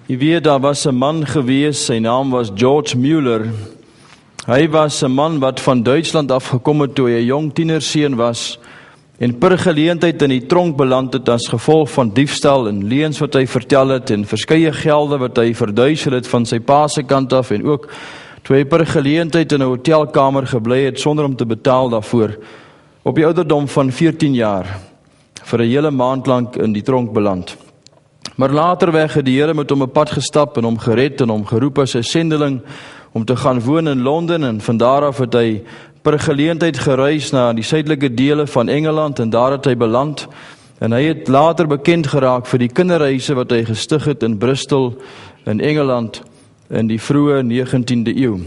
Jy weet, daar was 'n man gewees, sy naam was George Müller. Hy was 'n man wat van Duitsland afgekom het toe hy 'n jong tienerseun was en per geleentheid in die tronk beland het as gevolg van diefstal en leuns wat hy vertel het en verskeie gelde wat hy verduisel het van sy pa se kant af en ook toe hy per geleentheid in 'n hotelkamer gebly het sonder om te betaal daarvoor op die ouderdom van 14 jaar vir 'n hele maand lank in die tronk beland. Maar laterweg het die Here met hom 'n pad gestap en hom gered en hom geroep as 'n sendeling om te gaan woon in Londen en van daar af het hy per geleentheid gereis na die suidelike dele van Engeland en daar het hy beland en hy het later bekend geraak vir die kinderhuise wat hy gestig het in Bristol in Engeland in die vroeë 19de eeu.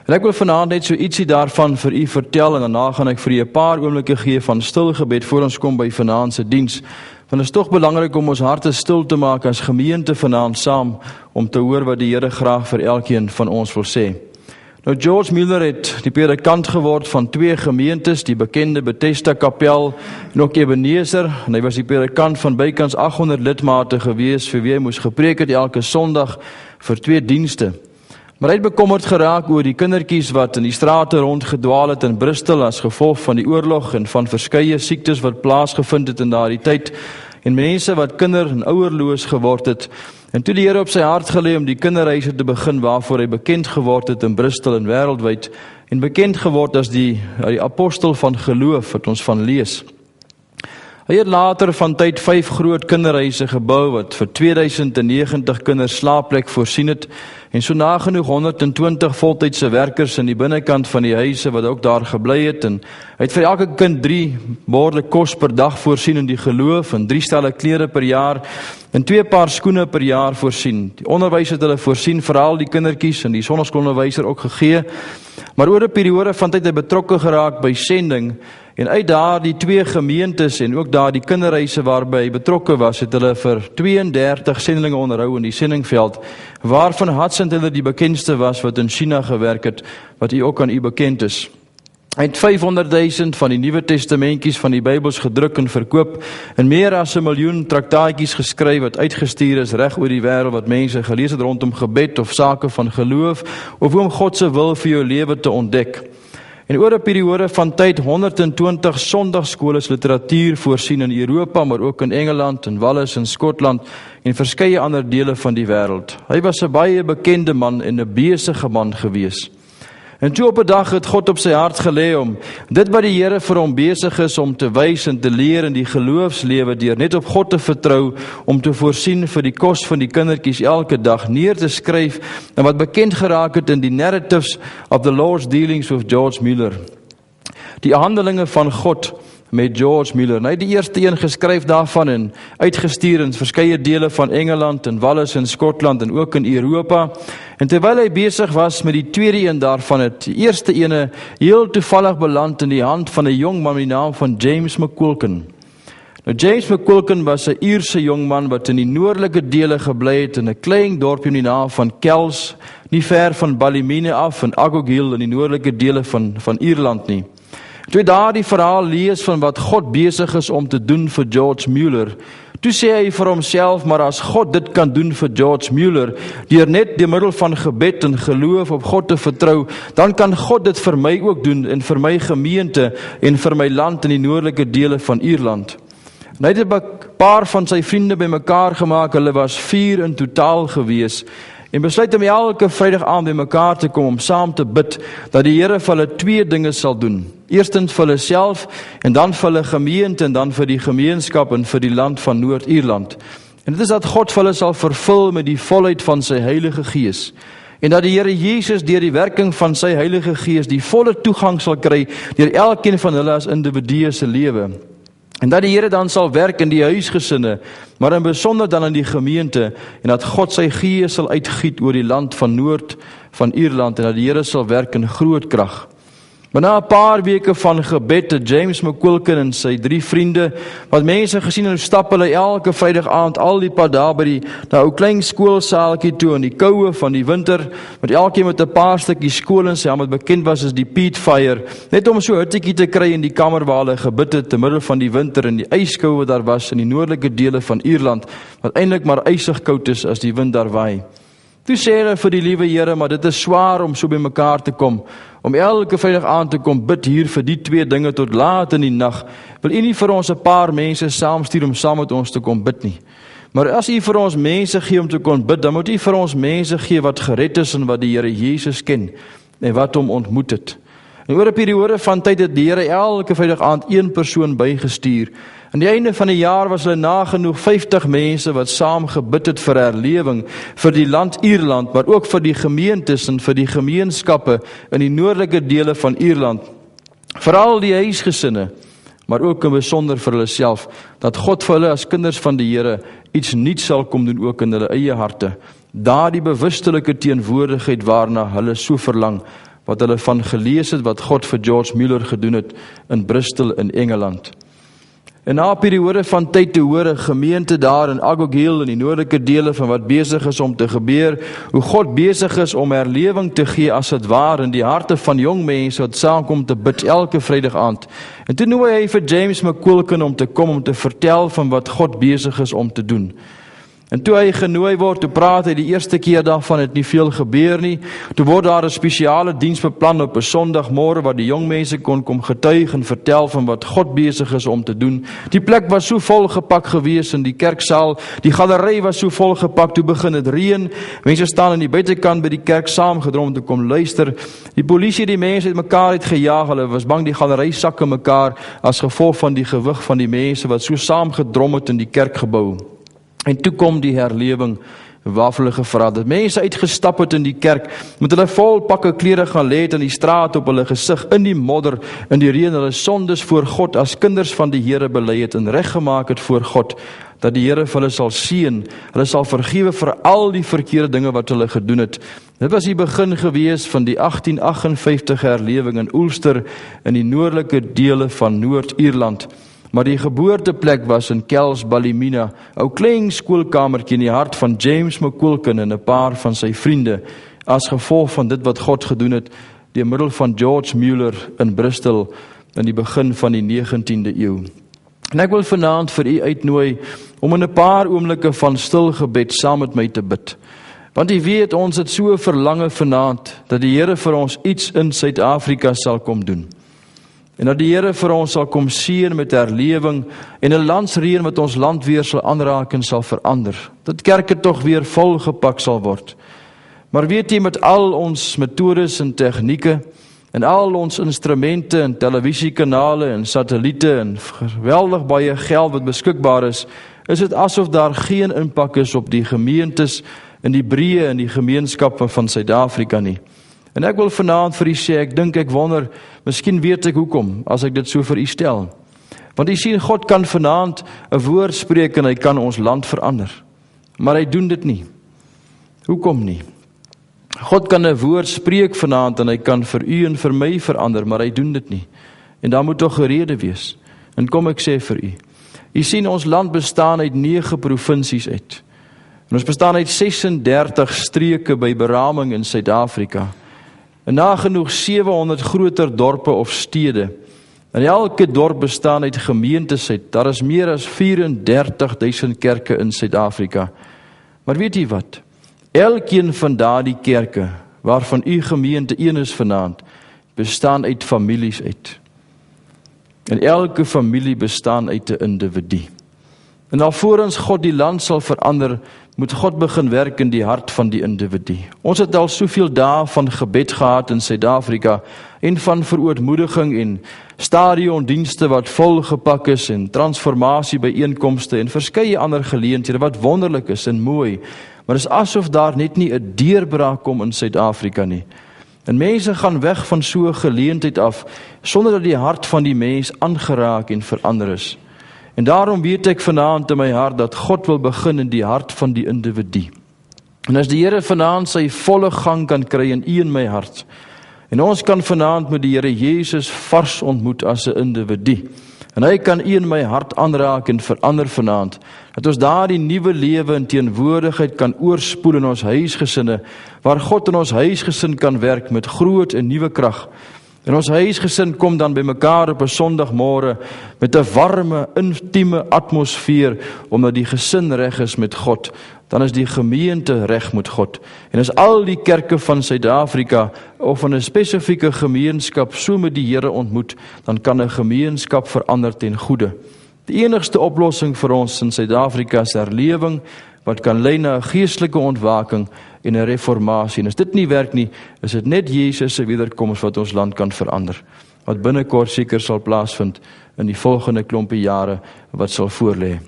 En ek wil vanaand net so ietsie daarvan vir u vertel en daarna gaan ek vir u 'n paar oomblikke gee van stil gebed voor ons kom by vanaand se diens. Want het is tog belangrik om ons harte stil te maak as gemeente vanaand saam om te hoor wat die Here graag vir elkeen van ons wil sê. Nou George Müller het die predikant geword van 2 gemeentes, die bekende Bethesda Kapel en ook Ebenezer, en hy was die predikant van bykans 800 lidmate gewees vir wie hy moes gepreek het elke Sondag vir 2 dienste. Maar hy het bekommerd geraak oor die kindertjies wat in die strate rondgedwaal het in Bristol as gevolg van die oorlog en van verskeie siektes wat plaasgevind het in daardie tyd en mense wat kinder- en ouerloos geword het. En toe die Here op sy hart gelê om die kinderhuise te begin waarvoor hy bekend geword het in Bristol en wêreldwyd en bekend geword as die apostel van geloof wat ons van lees. Hy het later van tyd 5 groot kinderhuise gebou wat vir 2090 kinders slaapplek voorsien het en so nagenoeg 120 voltydse werkers in die binnekant van die huise wat ook daar gebly het en hy het vir elke kind 3 borde kos per dag voorsien in die geloof en 3 stelle klere per jaar en 2 paar skoene per jaar voorsien. Die onderwys het hulle voorsien, veral die kindertjies en die sonnaskoolonderwyser ook gegee, maar oor 'n periode van tyd het hy betrokke geraak by sending en uit daar die 2 gemeentes en ook daar die kinderhuise waarby hy betrokke was, het hulle vir 32 sendelinge onderhou in die sendingveld, waarvan Hudson Taylor die bekendste was wat in China gewerk het, wat u ook aan u bekend is. Hy het 500.000 van die Nuwe Testamentjies van die Bybels gedruk en verkoop en meer as 1 miljoen traktaatjies geskryf wat uitgestuur is reg oor die wêreld wat mense gelees het rondom gebed of sake van geloof of hoe om God se wil vir jou lewe te ontdek. En oor 'n periode van tyd 120 sondagskole literatuur voorsien in Europa, maar ook in Engeland en Wales en Skotland en verskeie ander dele van die wêreld. Hy was 'n baie bekende man en 'n besige man gewees. En toe op 'n dag het God op sy hart gelê om dit wat die Here vir hom besig is om te wys en te leer in die geloofslewe deur net op God te vertrou om te voorsien vir die kos van die kindertjies elke dag neer te skryf en wat bekend geraak het in die Narratives of the Lord's Dealings with George Müller. Die handelinge van God met George Müller. Hy het die eerste een geskryf daarvan en uitgestuur in verskeie dele van Engeland en Wales en Skotland en ook in Europa. En terwyl hy besig was met die tweede een daarvan, het die eerste ene heel toevallig beland in die hand van 'n jong man met die naam van James McQuilkin. Nou James McQuilkin was 'n Ierse jong man wat in die noordelike dele gebly het in 'n klein dorpie met die naam van Kells, nie ver van Ballymena af in Argyll in die noordelike dele van Ierland nie. Toe hy daardie verhaal lees van wat God besig is om te doen vir George Müller, toe sê hy vir homself, maar as God dit kan doen vir George Müller, deur net deur middel van gebed en geloof op God te vertrou, dan kan God dit vir my ook doen en vir my gemeente en vir my land in die noordelike dele van Ierland. En hy het 'n paar van sy vriende bymekaar gemaak, hulle was 4 in totaal gewees, en besluit om elke Vrydag aand bymekaar te kom om saam te bid, dat die Here vir hulle 2 dinge sal doen. Eerstens vir hulle self, en dan vir hulle gemeente, en dan vir die gemeenskap en vir die land van Noord-Ierland. En dit is dat God vir hulle sal vervul met die volheid van sy Heilige Gees. En dat die Here Jesus deur die werking van sy Heilige Gees die volle toegang sal kry deur elkeen van hulle as individue se lewe. En dat die Here dan sal werk in die huisgesinne, maar in besonder dan in die gemeente, en dat God sy Gees sal uitgiet oor die land van Noord van Ierland, en dat die Here sal werk in groot krag. Maar na 'n paar weke van gebed het James McQuilkin en sy 3 vriende, wat mense gesien hoe stap hulle elke Vrydag aand al die pad daar by die ou klein skoolsaaltjie toe in die koue van die winter, met elkeen met 'n paar stukkies skool in sy hand wat bekend was as die peat fire, net om so 'n huttetjie te kry in die kamer waar hulle gebid het te middel van die winter en die ijskoue wat daar was in die noordelike dele van Ierland, wat eintlik maar ysig koud is as die wind daar waai. Toe sê hulle vir die liewe Here, maar dit is swaar om so by mekaar te kom, om elke Vrydag aan te kom bid hier vir die 2 dinge tot laat in die nag. Wil u nie vir ons 'n paar mense saamstuur om saam met ons te kom bid nie? Maar as u vir ons mense gee om te kon bid, dan moet u vir ons mense gee wat gered is en wat die Here Jesus ken en wat hom ontmoet het. En oor 'n periode van tyd het die Here elke Vrydag aand 1 persoon bygestuur. Aan die einde van die jaar was hulle nagenoeg 50 mense wat saam gebid het vir herlewing, vir die land Ierland, maar ook vir die gemeentes en vir die gemeenskappe in die noordelike dele van Ierland. Veral die huisgesinne, maar ook in besonder vir hulle self, dat God vir hulle as kinders van die Here iets nuuts sal kom doen ook in hulle eie harte. Daardie bewustelike teenwoordigheid waarna hulle so verlang, wat hulle van gelees het, wat God vir George Mueller gedoen het in Bristol in Engeland. En na 'n periode van tyd te hoor 'n gemeente daar in Agoghill in die noordelike dele van wat besig is om te gebeur, hoe God besig is om herlewing te gee as dit waar in die harte van jong mense wat saamkom te bid elke Vrydag aand. En toe nooi hy vir James McQuilkin om te kom om te vertel van wat God besig is om te doen. En toe hy genooi word, toe praat hy die eerste keer daarvan het nie veel gebeur nie. Toe word daar 'n spesiale diens beplan op 'n Sondagmôre waar die jong mense kon kom getuig en vertel van wat God besig is om te doen. Die plek was so volgepak gewees in die kerksaal, die galery was so volgepak, toe begin het reën. Mense staan aan die buitekant by die kerk saamgedrom om te kom luister. Die polisie het die mense uitmekaar uitgejaag, hulle was bang die galery sak in mekaar as gevolg van die gewig van die mense wat so saamgedrom het in die kerkgebou. En toe kom die herlewing waarvoor hulle gevra het. Mense uitgestap het in die kerk, met hulle vol pakke klere gaan lê het in die straat op hulle gesig, in die modder, in die reën, hulle sondes voor God as kinders van die Here bely het en reggemaak het voor God, dat die Here vir hulle sal seën, hulle sal vergewe vir al die verkeerde dinge wat hulle gedoen het. Dit was die begin gewees van die 1858 herlewing in Ulster in die noordelike dele van Noord-Ierland. Maar die geboorteplek was in Kells Ballymena, 'n klein skoolkamertjie in die hart van James McQuilkin en 'n paar van sy vriende, as gevolg van dit wat God gedoen het deur middel van George Mueller in Bristol in die begin van die 19de eeu. En ek wil vanaand vir u uitnooi om in 'n paar oomblikke van stil gebed saam met my te bid. Want u weet, ons het so verlange vanaand dat die Here vir ons iets in Suid-Afrika sal kom doen. En dat die Here vir ons sal kom seën met herlewing en 'n landsreën wat ons land weer sal aanraak en sal verander. Dat kerke tog weer volgepak sal word. Maar weet jy, met al ons metodes en tegnieke en al ons instrumente en televisiekanale en satelliete en geweldig baie geld wat beskikbaar is dit asof daar geen impak is op die gemeentes in die breë en die gemeenskappe van Suid-Afrika nie. En ek wil vanaand vir u sê, ek wonder, miskien weet ek hoekom, as ek dit so vir u stel. Want u sien, God kan vanaand 'n woord spreek en hy kan ons land verander. Maar hy doen dit nie. Hoekom nie? God kan 'n woord spreek vanaand en hy kan vir u en vir my verander, maar hy doen dit nie. En daar moet tog 'n rede wees. En kom ek sê vir u. U sien, ons land bestaan uit 9 provinsies uit. En ons bestaan uit 36 streke by beraming in Suid-Afrika. En nagenoeg 700 groter dorpe of stede. En elke dorp bestaan uit gemeentes uit. Daar is meer as 34.000 kerke in Suid-Afrika. Maar weet jy wat? Elkeen van daardie kerke, waarvan u gemeente een is vanaand, bestaan uit families uit. En elke familie bestaan uit 'n individu. En alvorens God die land sal verander, moet God begin werk in die hart van die individu. Ons het al soveel dae van gebed gehad in Suid-Afrika en van verootmoediging en stadiondienste wat volgepak is en transformasie byeenkomste en verskeie ander geleenthede wat wonderlik is en mooi. Maar is asof daar net nie 'n deurbraak kom in Suid-Afrika nie. En mense gaan weg van so 'n geleentheid af sonder dat die hart van die mens aangeraak en verander is. En daarom weet ek vanaand in my hart dat God wil begin in die hart van die individu. En as die Here vanaand sy volle gang kan kry in u en my hart, En ons kan vanaand met die Here Jesus vars ontmoet as 'n individu. En hy kan u en my hart aanraak en verander vanaand, dat ons daardie nuwe lewe in teenwoordigheid kan oorspoel in ons huisgesinne, waar God in ons huisgesin kan werk met groot en nuwe krag. En ons huisgesin kom dan by mekaar op 'n Sondagmôre met 'n warme, intieme atmosfeer, omdat die gesin reg is met God. Dan is die gemeente reg met God. En as al die kerke van Suid-Afrika of van 'n spesifieke gemeenskap so met die Here ontmoet, dan kan 'n gemeenskap verander ten goeie. Die enigste oplossing vir ons in Suid-Afrika is herlewing, wat kan lei na 'n geestelike ontwaking en 'n reformatie. En as dit nie werk nie, is dit net Jesus se wederkoms wat ons land kan verander, wat binnekort seker sal plaasvind in die volgende klompie jare wat sal voorlê.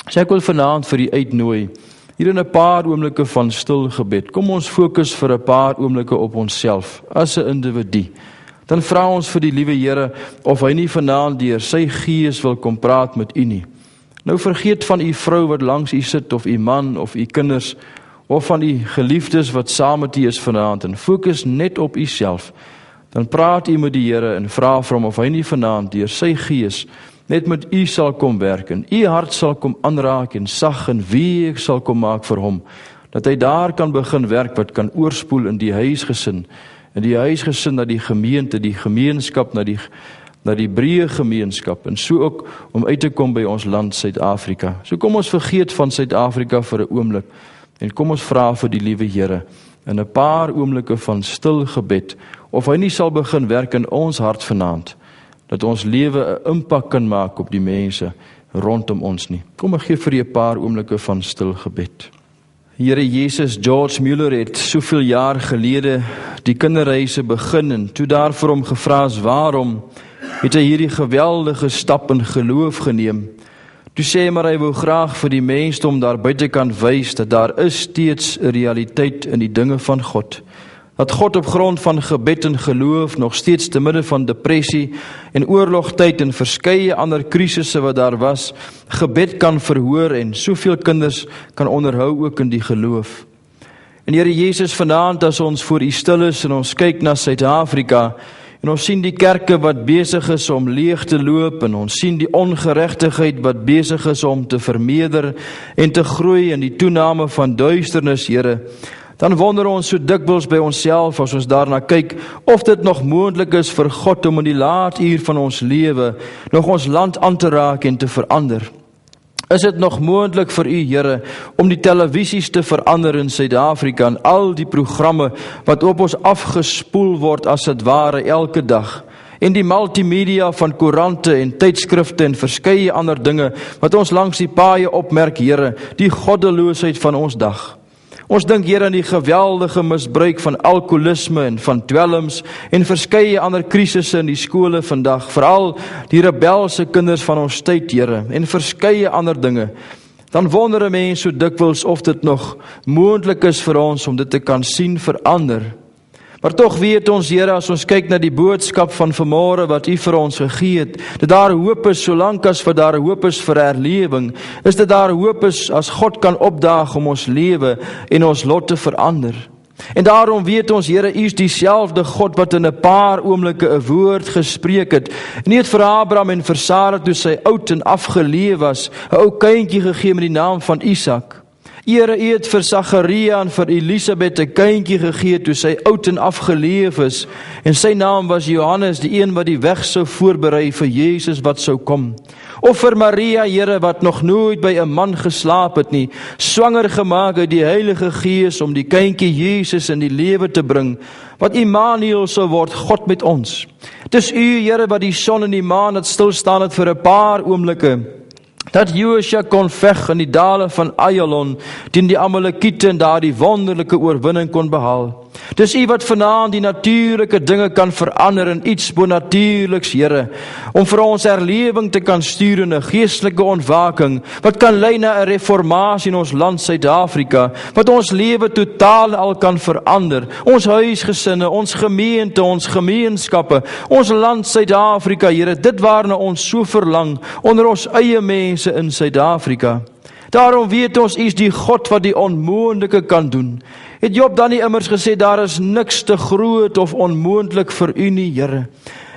So ek wil vanaand vir u uitnooi, hier in 'n paar oomblikke van stil gebed, kom ons fokus vir 'n paar oomblikke op onsself, as 'n individu. Dan vra ons vir die liewe Here, of hy nie vanaand deur sy gees wil kom praat met u nie. Nou vergeet van u vrou wat langs u sit, of u man, of u kinders, of van u geliefdes wat saam met u is vanaand, en fokus net op u self. Dan praat u met die Here en vra vir hom of hy nie vanaand deur sy gees net met u sal kom werk, en u hart sal kom aanraak en sag en weeg sal kom maak vir hom, dat hy daar kan begin werk wat kan oorspoel in die huisgesin, en die huisgesin na die gemeente, die gemeenskap na die breë gemeenskap, en so ook om uit te kom by ons land Suid-Afrika. So kom ons vergeet van Suid-Afrika vir 'n oomblik, en kom ons vra vir die liewe Here, in 'n paar oomblikke van stil gebed, of hy nie sal begin werk in ons hart vanaand, dat ons lewe 'n impak kan maak op die mense rondom ons nie. Kom ek gee vir u 'n paar oomblikke van stil gebed. Here Jesus, George Muller het soveel jaar gelede die kinderreise begin, en toe daar vir hom gevra is waarom, het hy hierdie geweldige stap in geloof geneem. Toe sê hy maar hy wou graag vir die mensdom daar buite kan wys, dat daar is steeds 'n realiteit in die dinge van God. Dat God op grond van gebed en geloof nog steeds te midde van depressie en oorlogtyd en verskeie ander krisisse wat daar was, gebed kan verhoor en soveel kinders kan onderhou ook in die geloof. En Here Jesus, vanaand as ons voor u stil is en ons kyk na Suid-Afrika, en ons sien die kerke wat besig is om leeg te loop, en ons sien die ongeregtigheid wat besig is om te vermeerder en te groei in die toename van duisternis, Here, dan wonder ons so dikwels by onsself as ons daarna kyk, of dit nog moontlik is vir God om in die laat uur van ons lewe nog ons land aan te raak en te verander. Is dit nog moontlik vir u, Here, om die televisies te verander in Suid-Afrika en al die programme wat op ons afgespoel word as dit ware elke dag, en die multimedia van koerante en tydskrifte en verskeie ander dinge wat ons langs die paaie opmerk, Here, die goddeloosheid van ons dag. Ons dink, Here, aan die geweldige misbruik van alkoholisme en van dwelms en verskeie ander krisisse in die skole vandag, veral die rebelse kinders van ons tyd, Here, en verskeie ander dinge. Dan wonder 'n mens so dikwels of dit nog moontlik is vir ons om dit te kan sien verander. Maar tog weet ons, Here, as ons kyk na die boodskap van vanmôre wat u vir ons gegee het, dat daar hoop is, solank as wat daar hoop is vir herlewing, is dit daar hoop is as God kan opdaag om ons lewe en ons lot te verander. En daarom weet ons, Here, u is dieselfde God wat in 'n paar oomblikke 'n woord gespreek het, en u het vir Abraham en vir Sara toe sy oud en afgeleef was, 'n ou kindjie gegee met die naam van Isak. Here, u het vir Sagaria en vir Elisabeth 'n kindjie gegee toe sy oud en afgeleef is, en sy naam was Johannes, die een wat die weg sou voorberei vir Jesus wat sou kom. Of vir Maria, Here, wat nog nooit by 'n man geslaap het nie, swanger gemaak uit die Heilige Gees om die kindjie Jesus in die lewe te bring, wat Immanuel sou word, God met ons. Dis u, Here, wat die son en die maan het stilstaan het vir 'n paar oomblikke, dat Josua kon veg in die dale van Ayalon teen die Amalekiete en daar die wonderlike oorwinning kon behaal. Dis u wat vanaand die natuurlike dinge kan verander in iets bonatuurliks, Here, om vir ons herlewing te kan stuur in 'n geestelike ontwaking, wat kan lei na 'n reformatie in ons land Suid-Afrika, wat ons lewe totaal al kan verander, ons huisgesinne, ons gemeente, ons gemeenskappe, ons land Suid-Afrika, Here, dit waarna ons so verlang, onder ons eie mense in Suid-Afrika. Daarom weet ons, U is die God wat die onmoontlike kan doen. Het Job dan nie immers gesê, daar is niks te groot of onmoontlik vir U nie, Here.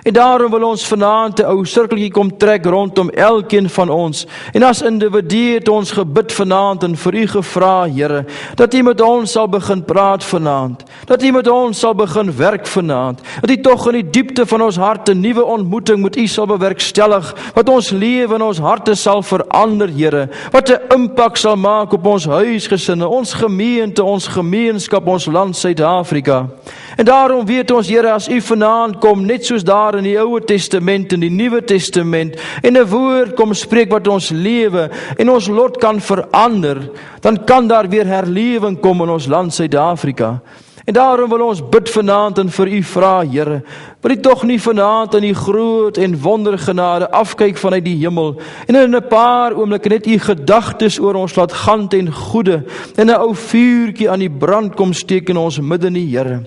En daarom wil ons vanaand 'n ou sirkeltjie kom trek rondom elkeen van ons. En as individu het ons gebid vanaand en vir U gevra, Here, dat U met ons sal begin praat vanaand. Dat U met ons sal begin werk vanaand. Dat U tog in die diepte van ons hart 'n nuwe ontmoeting met U sal bewerkstellig. Wat ons lewe en ons harte sal verander, Here. Wat 'n impak sal maak op ons huisgesinne, ons gemeente, ons gemeenskap, ons land Suid-Afrika. En daarom weet ons, Here, as U vanaand kom, net soos daar in die Ou Testament en die Nuwe Testament, en 'n woord kom spreek wat ons lewe en ons lot kan verander, dan kan daar weer herlewing kom in ons land Suid-Afrika. En daarom wil ons bid vanaand en vir U vra, Here, wil U tog nie vanaand in die groot en wondergenade afkyk vanuit die hemel, en in 'n paar oomblikke net U gedagtes oor ons laat gaan ten goeie, en 'n ou vuurtjie aan die brand kom steek in ons midde nie, Here.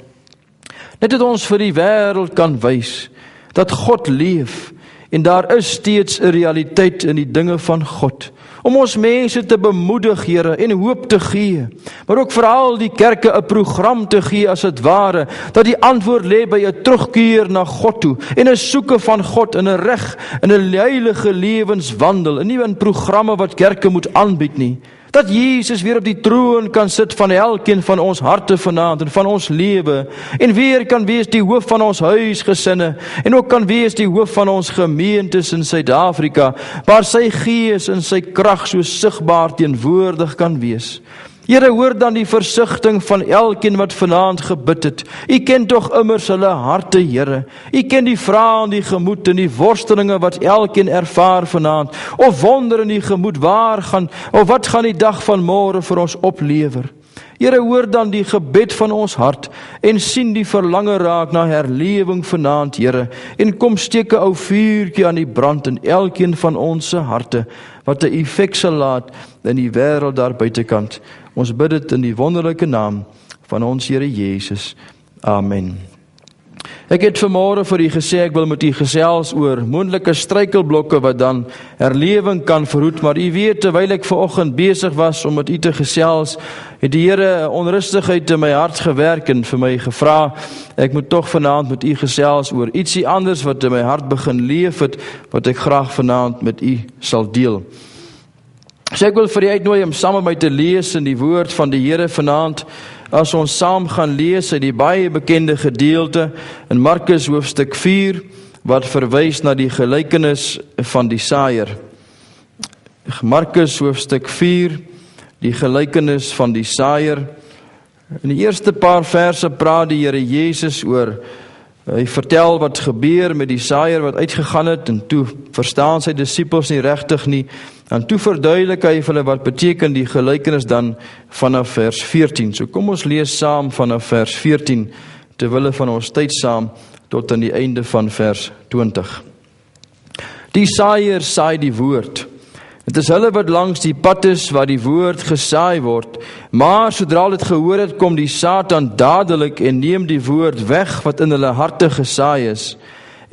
Net dat ons vir die wêreld kan wys dat God leef en daar is steeds 'n realiteit in die dinge van God. Om ons mense te bemoedig, Here, en hoop te gee, maar ook veral die kerke 'n program te gee as het ware, dat die antwoord lê by 'n terugkeer na God toe, en 'n soeke van God in 'n reg, in 'n heilige lewenswandel, en nie in programme wat kerke moet aanbied nie. Dat Jesus weer op die troon kan sit van elkeen van ons harte vanaand en van ons lewe, en weer kan wees die hoof van ons huisgesinne, en ook kan wees die hoof van ons gemeentes in Suid-Afrika, waar sy gees en sy krag so sigbaar teenwoordig kan wees. Here, hoor dan die versigtiging van elkeen wat vanaand gebid het. U ken tog immers hulle harte, Here. U ken die vrae in die gemoed en die worstelinge wat elkeen ervaar vanaand. Of wonder in die gemoed, wat gaan die dag van môre vir ons oplewer? Here, hoor dan die gebed van ons hart en sien die verlange raak na herlewing vanaand, Here. En kom steek 'n ou vuurtjie aan die brand in elkeen van ons se harte, wat 'n effek sal laat in die wêreld daar buitekant. Ons bid dit in die wonderlike naam van ons Here Jesus. Amen. Ek het vanmôre vir u gesê, ek wil met u gesels oor moontlike struikelblokke wat dan herlewing kan verhoed, maar u weet, terwyl ek vanoggend besig was om met u te gesels, het die Here onrustigheid in my hart gewerk en vir my gevra, ek moet tog vanaand met u gesels oor ietsie anders wat in my hart begin leef het, wat ek graag vanaand met u sal deel. So ek wil vir u uitnooi om saam met my te lees in die woord van die Here vanaand, as ons saam gaan lees uit die baie bekende gedeelte in Markus hoofstuk 4, wat verwys na die gelykenis van die saaier. Markus hoofstuk 4, die gelykenis van die saaier. In die eerste paar verse praat die Here Jesus oor, hy vertel wat gebeur met die saaier wat uitgegaan het, en toe verstaan sy disippels nie regtig nie, en toe verduidelik hy vir hulle wat beteken die gelykenis dan vanaf vers 14. So kom ons lees saam vanaf vers 14, terwille van ons tyd saam, tot aan die einde van vers 20. Die saaier saai die woord. Het is hulle wat langs die pad is waar die woord gesaai word, maar sodra dit gehoor het, kom die Satan dadelik en neem die woord weg wat in hulle harte gesaai is.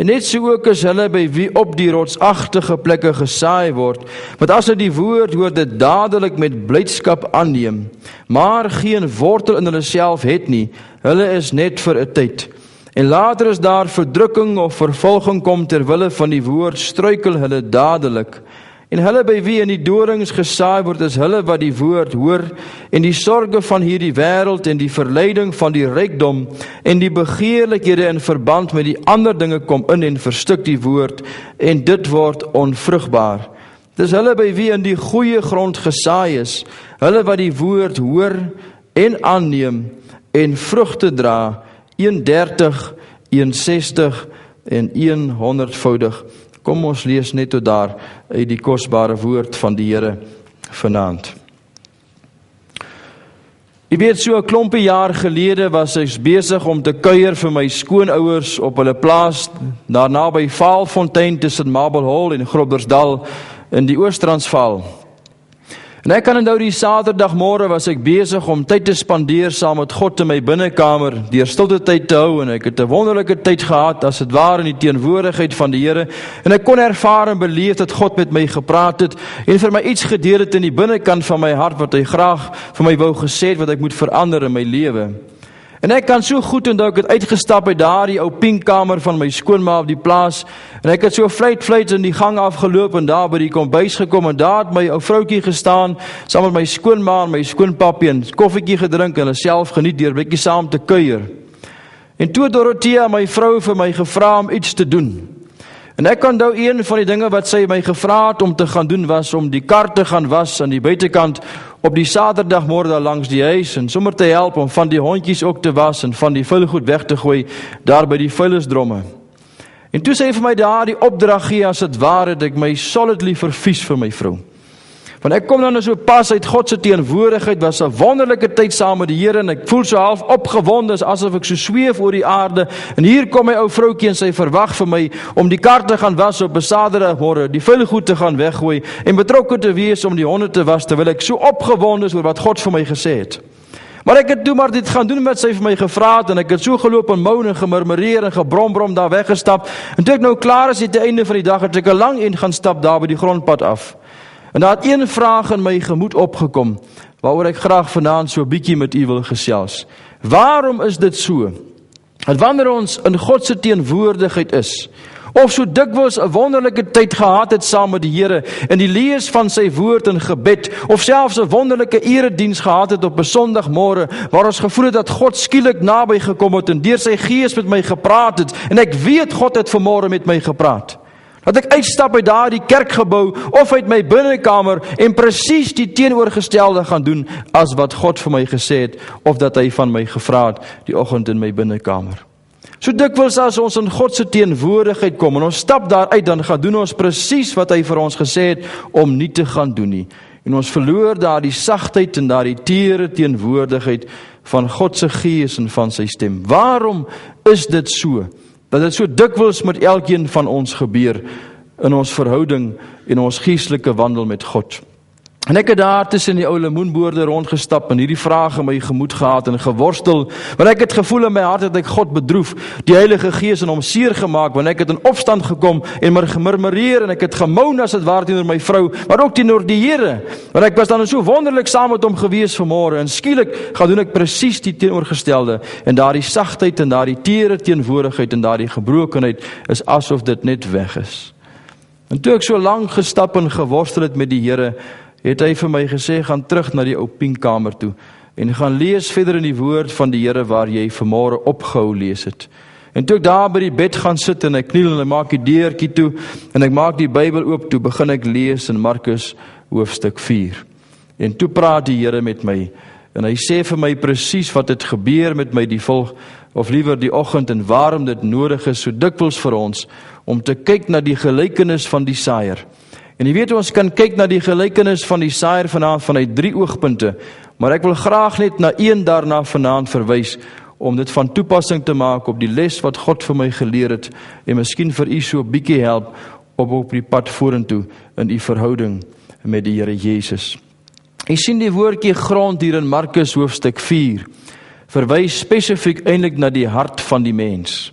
En net so ook is hulle by wie op die rotsagtige plekke gesaai word, want as hulle die woord hoor, dit dadelik met blydskap aanneem, maar geen wortel in hulle self het nie, hulle is net vir 'n tyd. En later is daar verdrukking of vervolging kom terwille van die woord, struikel hulle dadelik. En hulle by wie in die dorings gesaai word, is hulle wat die woord hoor, en die sorge van hierdie wêreld en die verleiding van die rykdom en die begeerlikhede in verband met die ander dinge kom in en verstik die woord, en dit word onvrugbaar. Dis hulle by wie in die goeie grond gesaai is, hulle wat die woord hoor en aanneem en vrugte dra, 31, 61 en 100voudig. Kom ons lees net tot daar uit die kosbare woord van die Here vanaand. Jy weet, so 'n klompie jaar gelede was ek besig om te kuier vir my skoonouers op hulle plaas, daar naby Vaalfontein tussen Marble Hall en Groblersdal in die Oos-Transvaal. En ek kan onthou die Saterdagmôre was ek besig om tyd te spandeer saam met God in my binnekamer, deur stilte tyd te hou, en ek het 'n wonderlike tyd gehad, as dit ware in die teenwoordigheid van die Here, en ek kon ervaar en beleef dat God met my gepraat het, en vir my iets gedeel het in die binnekant van my hart, wat hy graag vir my wou gesê het, wat ek moet verander in my lewe. En ek kan so goed onthou, ek het uitgestap uit daardie ou pinkkamer van my skoonma op die plaas, en ek het so vleit in die gang afgeloop, en daar by die kombuis gekom, en daar het my ou vroukie gestaan, saam met my skoonma en my skoonpappie, en koffietjie gedrink, en hulle self geniet deur bietjie saam te kuier. En toe Dorothea, my vrou, vir my gevra om iets te doen. En ek kan onthou, een van die dinge wat sy my gevra het om te gaan doen, was om die kar te gaan was aan die buitekant op die Saterdagmôre daar langs die huis, en sommer te help om van die hondjies ook te was en van die vuilgoed weg te gooi daar by die vuilnisdromme. En toe sy vir my daar die opdrag gee, as dit ware, het ek my solidly vervies vir my vrou. Want ek kom dan so pas uit God se teenwoordigheid, was 'n wonderlike tyd saam met die Here, en ek voel so half opgewonde, asof ek so sweef oor die aarde, en hier kom my ou vroukie, en sy verwag vir my om die kar te gaan was op 'n Saterdagmôre, die vuilgoed te gaan weggooi, en betrokke te wees om die honde te was, terwyl ek so opgewonde is oor wat God vir my gesê het. Maar ek het toe maar dit gaan doen wat sy vir my gevra het, en ek het so geloop en moan en gemurmureer en gebrom daar weggestap, en toe ek nou klaar is aan die einde van die dag, het ek 'n lang een gaan stap daar by die grondpad af. En daar het een vraag in my gemoed opgekom, waaroor ek graag vanaand so 'n bietjie met u wil gesels. Waarom is dit so, dat wanneer ons in God se teenwoordigheid is, of so dikwels 'n wonderlike tyd gehad het saam met die Here, in die lees van sy woord en gebed, of selfs 'n wonderlike erediens gehad het op 'n Sondagmôre, waar ons gevoel het dat God skielik naby gekom het, en deur sy Gees met my gepraat het, en ek weet God het vanmôre met my gepraat. Dat ek uitstap uit daardie kerkgebou, of uit my binnekamer, en presies die teenoorgestelde gaan doen, as wat God vir my gesê het, of dat hy van my gevra het, die oggend in my binnekamer. So dikwels as ons in God se teenwoordigheid kom, en ons stap daar uit, dan gaan doen ons presies wat hy vir ons gesê het, om nie te gaan doen nie. En ons verloor daar die sagtheid en daar die tere teenwoordigheid van God se Gees en van sy stem. Waarom is dit so? Dat dit so dikwels met elkeen van ons gebeur, in ons verhouding, en ons geestelike wandel met God. En ek het daar tussen die ou lemoenboorde rondgestap, en hierdie vraag in my gemoed gehad, en geworstel, want ek het gevoel in my hart, dat ek God bedroef, die Heilige Gees in hom seer gemaak, want ek het in opstand gekom, en maar gemurmureer, en ek het gemoun as het waar teenoor my vrou, maar ook teenoor die Here, want ek was dan so wonderlik saam met hom gewees vanmôre, en skielik gaan doen ek presies die teenoorgestelde, en daardie sagtheid, en daardie tere teenwoordigheid, en daardie gebrokenheid, is asof dit net weg is. En toe ek so lank gestap en geworstel het met die Here, het hy vir my gesê, gaan terug na die ou pinkkamer toe, en gaan lees verder in die woord van die Here, waar jy vanmôre opgehou lees het. En toe ek daar by die bed gaan sit, en ek kniel, en ek maak die deurtjie toe, en ek maak die Bybel oop, toe begin ek lees in Markus hoofstuk 4. En toe praat die Here met my, en hy sê vir my presies wat het gebeur met my die liewer die oggend, en waarom dit nodig is, so dikwels vir ons, om te kyk na die gelykenis van die saaier. En jy weet, ons kan kyk na die gelykenis van die saaier vanaand vanuit 3 oogpunte, maar ek wil graag net na een daarna vanaand verwys, om dit van toepassing te maak op die les wat God vir my geleer het, en miskien vir u so 'n bietjie help, op die pad vorentoe, in u verhouding met die Here Jesus. Jy sien die woordjie grond hier in Markus hoofstuk 4, verwys spesifiek eintlik na die hart van die mens.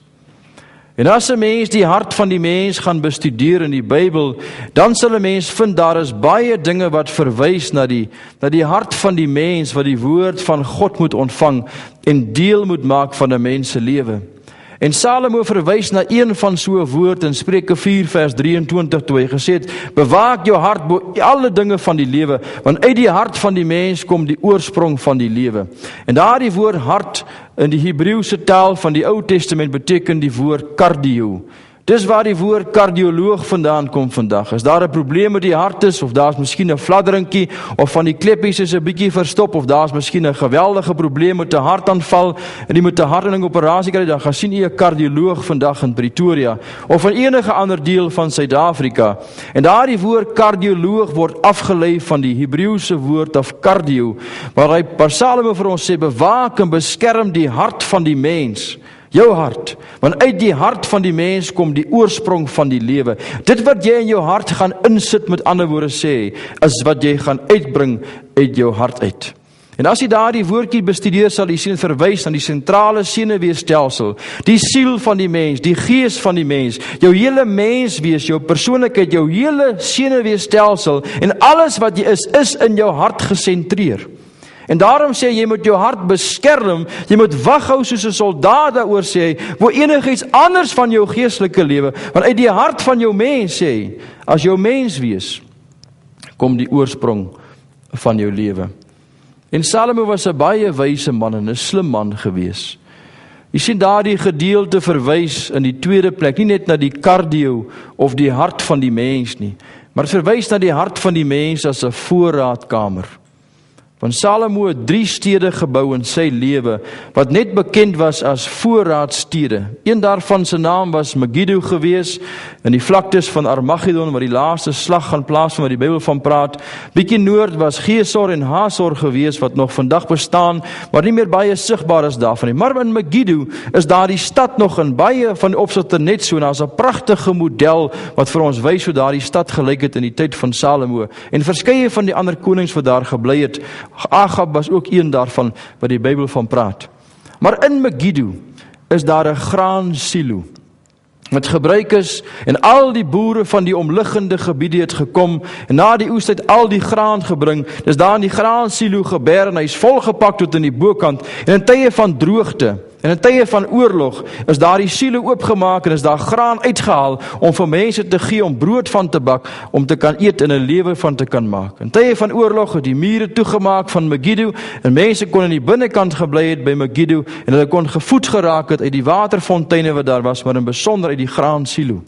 En as 'n mens die hart van die mens gaan bestudeer in die Bybel, dan sal 'n mens vind daar is baie dinge wat verwys na die hart van die mens, wat die woord van God moet ontvang en deel moet maak van 'n mens se lewe. En Salomo verwys na een van so 'n woord in Spreuke 4 vers 23, toe hy gesê het, bewaak jou hart bo alle dinge van die lewe, want uit die hart van die mens kom die oorsprong van die lewe. En daardie woord hart in die Hebreëse taal van die Ou Testament beteken die woord cardio. Dis waar die woord kardioloog vandaan kom vandag. As daar 'n probleem met die hart is, of daar's miskien 'n fladderingkie, of van die kleppies is 'n bietjie verstop, of daar's miskien 'n geweldige probleem met 'n hartaanval, en jy moet 'n hartoperasie kry, dan gaan sien jy 'n kardioloog vandag in Pretoria, of in enige ander deel van Suid-Afrika. En daardie woord kardioloog word afgelei van die Hebreëse woord of cardio, waar Salomo vir ons sê, bewaak en beskerm die hart van die mens. Jou hart, want uit die hart van die mens kom die oorsprong van die lewe. Dit wat jy in jou hart gaan insit, met ander woorde sê, is wat jy gaan uitbring uit jou hart uit. En as jy daardie woordjie bestudeer, sal jy sien verwys na die sentrale senuweestelsel, die siel van die mens, die gees van die mens, jou hele menswees, jou persoonlikheid, jou hele senuweestelsel en alles wat jy is in jou hart gesentreer. En daarom sê jy moet jou hart beskerm, jy moet waghou soos 'n soldaat daaroor sê, voor enigiets anders van jou geestelike lewe, want uit die hart van jou mens sê, as jou mens wees, kom die oorsprong van jou lewe. En Salomo was 'n baie wyse man en 'n slim man gewees. Jy sien daardie gedeelte verwys in die tweede plek, nie net na die cardio of die hart van die mens nie, maar verwys na die hart van die mens as 'n voorraadkamer. Want Salomo het 3 stede gebou in sy lewe, wat net bekend was as voorraadstede. Een daarvan se naam was Megiddo gewees, in die vlaktes van Armageddon, waar die laaste slag gaan plaasvind, waar die Bybel van praat. Bietjie noord was Gesor en Hasor gewees, wat nog vandag bestaan, maar nie meer baie sigbaar is daarvan nie. Maar in Megiddo is daar die stad nog in baie van die opsigte net so, en daar's 'n pragtige model, wat vir ons wys hoe daardie stad gelyk het in die tyd van Salomo, en verskeie van die ander konings wat daar gebly het. Agab was ook een daarvan wat die Bybel van praat. Maar in Megiddo is daar 'n graansilo wat gebruik is, en al die boere van die omliggende gebiede het gekom, en na die oestyd al die graan gebring. Dis daar in die graansilo geberg, en hy is volgepak tot in die bokant, en in tye van droogte, en in tye van oorlog, is daar die silo oopgemaak, en is daar graan uitgehaal, om vir mense te gee, om brood van te bak, om te kan eet, en 'n lewe van te kan maak. In tye van oorlog het die mure toegemaak van Megiddo, en mense kon in die binnekant gebly het by Megiddo, en hulle kon gevoed geraak het uit die waterfonteine wat daar was, maar in besonder uit die graansilo.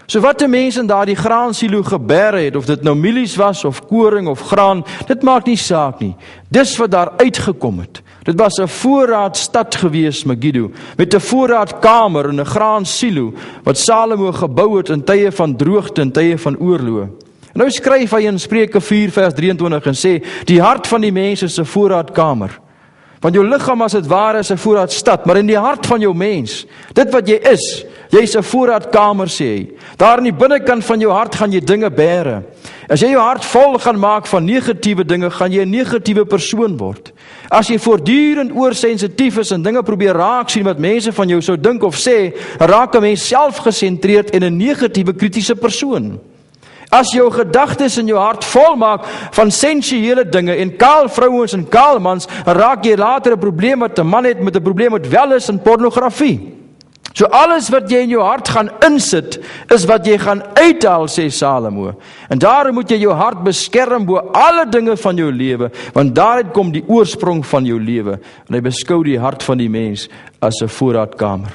So wat die mense in daardie graansilo geberg het, of dit nou mielies was, of koring, of graan, dit maak nie saak nie. Dis wat daar uitgekom het. Dit was 'n voorraadstad gewees, Megiddo, met 'n voorraadkamer en 'n graansilo, wat Salomo gebou het in tye van droogte en tye van oorlog. En nou skryf hy in Spreuke 4 vers 23 en sê, die hart van die mens is 'n voorraadkamer. Want jou liggaam as dit ware is 'n voorraadstad, maar in die hart van jou mens, dit wat jy is, jy's 'n voorraadkamer, sê hy. Daar in die binnekant van jou hart gaan jy dinge bære. As jy jou hart vol gaan maak van negatiewe dinge, gaan jy 'n negatiewe persoon word. As jy voortdurend oorsensitief is en dinge probeer raak sien wat mense van jou sou dink of sê, raak 'n mens selfgesentreerd en 'n negatiewe kritiese persoon. As jou gedagtes in jou hart vol maak van sensuele dinge en kaal vrouens en kaal mans, raak jy later 'n probleem wat 'n man het met 'n probleem met wellness en pornografie. So alles wat jy in jou hart gaan insit, is wat jy gaan uithaal, sê Salomo. En daarom moet jy jou hart beskerm bo alle dinge van jou lewe, want daaruit kom die oorsprong van jou lewe. En hy beskou die hart van die mens as 'n voorraadkamer.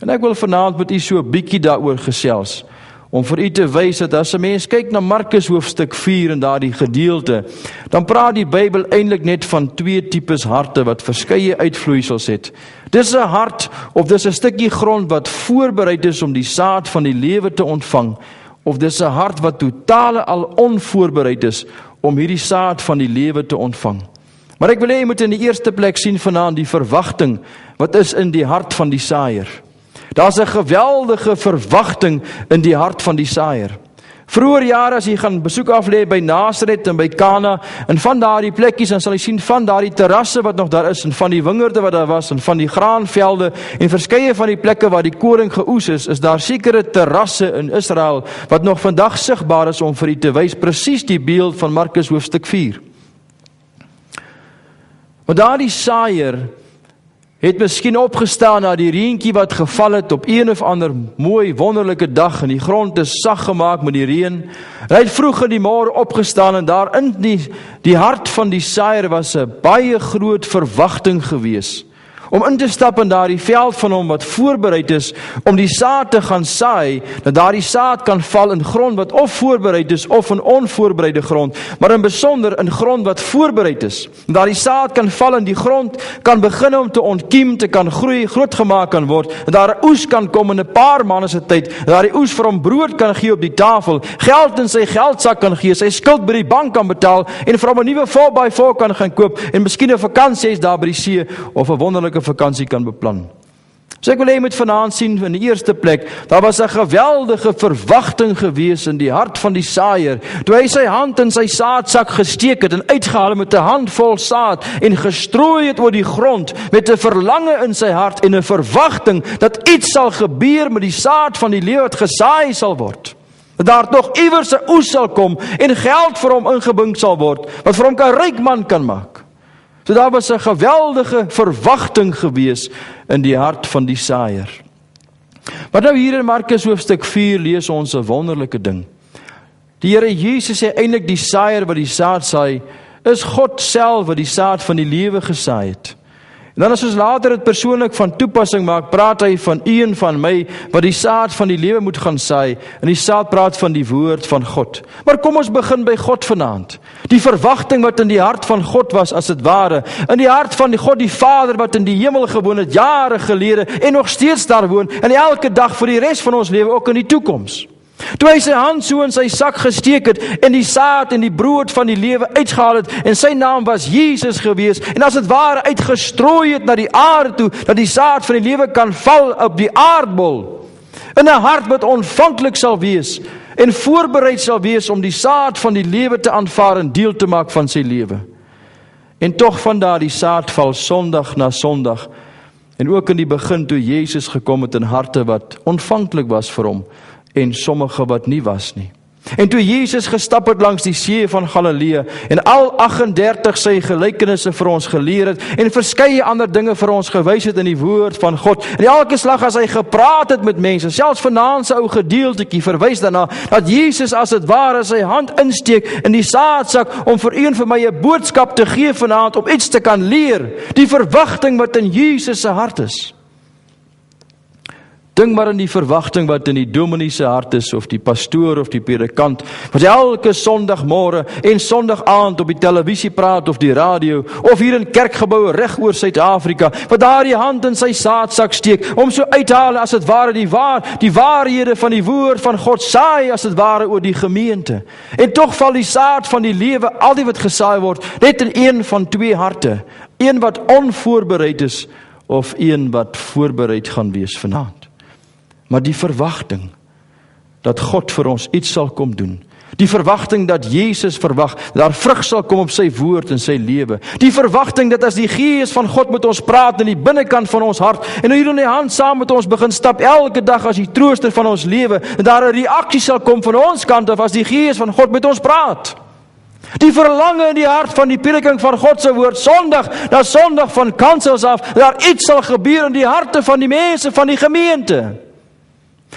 En ek wil vanaand met u so 'n bietjie daaroor gesels, om vir u te wys dat as 'n mens kyk na Markus hoofstuk 4 en daardie gedeelte, dan praat die Bybel eintlik net van 2 tipes harte wat verskeie uitvloeisels het. Dis 'n hart, of dis 'n stukkie grond wat voorbereid is om die saad van die lewe te ontvang, of dis 'n hart wat totaal al onvoorbereid is om hierdie saad van die lewe te ontvang. Maar ek wil hê jy moet in die eerste plek sien vanaand die verwagting wat is in die hart van die saaier. Daar's 'n geweldige verwagting in die hart van die saaier. Vroeger jare as jy gaan besoek aflê by Nasaret en by Kana, en van daardie plekkies, dan sal jy sien van daardie terrasse wat nog daar is, en van die wingerde wat daar was, en van die graanvelde, en verskeie van die plekke waar die koring geoes is daar sekere terrasse in Israel, wat nog vandag sigbaar is om vir u te wys, presies die beeld van Markus hoofstuk 4. Maar daardie saaier het miskien opgestaan na die reentjie wat geval het op een of ander mooi wonderlike dag, en die grond is sag gemaak met die reën. Hy het vroeg in die môre opgestaan, en daar in die hart van die saaier was 'n baie groot verwagting gewees, om in te stap in daardie veld van hom wat voorbereid is om die saad te gaan saai, dat daardie saad kan val in grond wat of voorbereid is of in onvoorbereide grond, maar in besonder in grond wat voorbereid is. En daardie saad kan val in die grond, kan begin om te ontkiem, te kan groei, groot gemaak kan word, en daar 'n oes kan kom in 'n paar maande se tyd, en daardie oes vir hom brood kan gee op die tafel, geld in sy geldsak kan gee, sy skuld by die bank kan betaal, en vir hom 'n nuwe 4x4 kan gaan koop, en miskien 'n vakansie is daar by die see, of 'n wonderlike vakansie kan beplan. So ek wil hê jy moet vanaand sien, in die eerste plek, daar was 'n geweldige verwagting gewees in die hart van die saaier, toe hy sy hand in sy saadsak gesteek het en uitgehaal met 'n handvol saad en gestrooi het oor die grond met 'n verlange in sy hart en 'n verwagting dat iets sal gebeur met die saad van die lewe wat gesaai sal word. Dat daar nog iewers 'n oes sal kom en geld vir hom ingebring sal word, wat vir hom 'n ryk man kan maak. So daar was 'n geweldige verwagting gewees in die hart van die saaier. Maar nou hier in Markus hoofstuk 4 lees ons 'n wonderlike ding. Die Here Jesus sê eintlik die saaier wat die saad saai, is God self wat die saad van die lewe gesaai het. En dan as ons later dit persoonlik van toepassing maak, praat hy van u en van my, wat die saad van die lewe moet gaan saai, en die saad praat van die woord van God. Maar kom ons begin by God vanaand. Die verwagting wat in die hart van God was, as het ware, in die hart van die God die Vader, wat in die hemel gewoon het, jare gelede, en nog steeds daar woon, en elke dag vir die res van ons lewe, ook in die toekoms. Toe hy sy hand so in sy sak gesteek het en die saad en die brood van die lewe uitgehaal het en sy naam was Jesus gewees en as het ware uitgestrooi het na die aarde toe, dat die saad van die lewe kan val op die aardbol in 'n hart wat ontvanklik sal wees en voorbereid sal wees om die saad van die lewe te aanvaar en deel te maak van sy lewe. En tog van daardie saad val sondag na sondag en ook in die begin toe Jesus gekom het in harte wat ontvanklik was vir hom en sommige wat nie was nie. En toe Jesus gestap het langs die see van Galilea en al 38 sy gelykenisse vir ons geleer het en verskeie ander dinge vir ons gewys het in die woord van God. En elke slag as hy gepraat het met mense, selfs vanaand se ou gedeeltetjie verwys daarna dat Jesus as het ware sy hand insteek in die saadsak om vir u en vir my 'n boodskap te gee vanaand om iets te kan leer. Die verwagting wat in Jesus se hart is. Dink maar aan die verwagting wat in die dominee se hart is, of die pastoor of die predikant, wat elke sondagmôre en sondag aand op die televisie praat of die radio, of hier in kerkgeboue reg oor Suid-Afrika, wat daar die hand in sy saadsak steek, om so uit te haal as het ware die waarhede van die woord van God saai as het ware oor die gemeente. En tog val die saad van die lewe, al die wat gesaai word, net in een van twee harte, een wat onvoorbereid is, of een wat voorbereid gaan wees vanaand. Maar die verwagting dat God vir ons iets sal kom doen, die verwagting dat Jesus verwag, dat daar vrug sal kom op sy woord en sy lewe, die verwagting dat as die Gees van God met ons praat in die binnekant van ons hart, en hier in die hand saam met ons begin stap elke dag as die trooster van ons lewe, en daar 'n reaksie sal kom van ons kant af as die Gees van God met ons praat. Die verlange in die hart van die prediking van God se woord, sondag na sondag van kansels af, daar iets sal gebeur in die harte van die mense van die gemeente.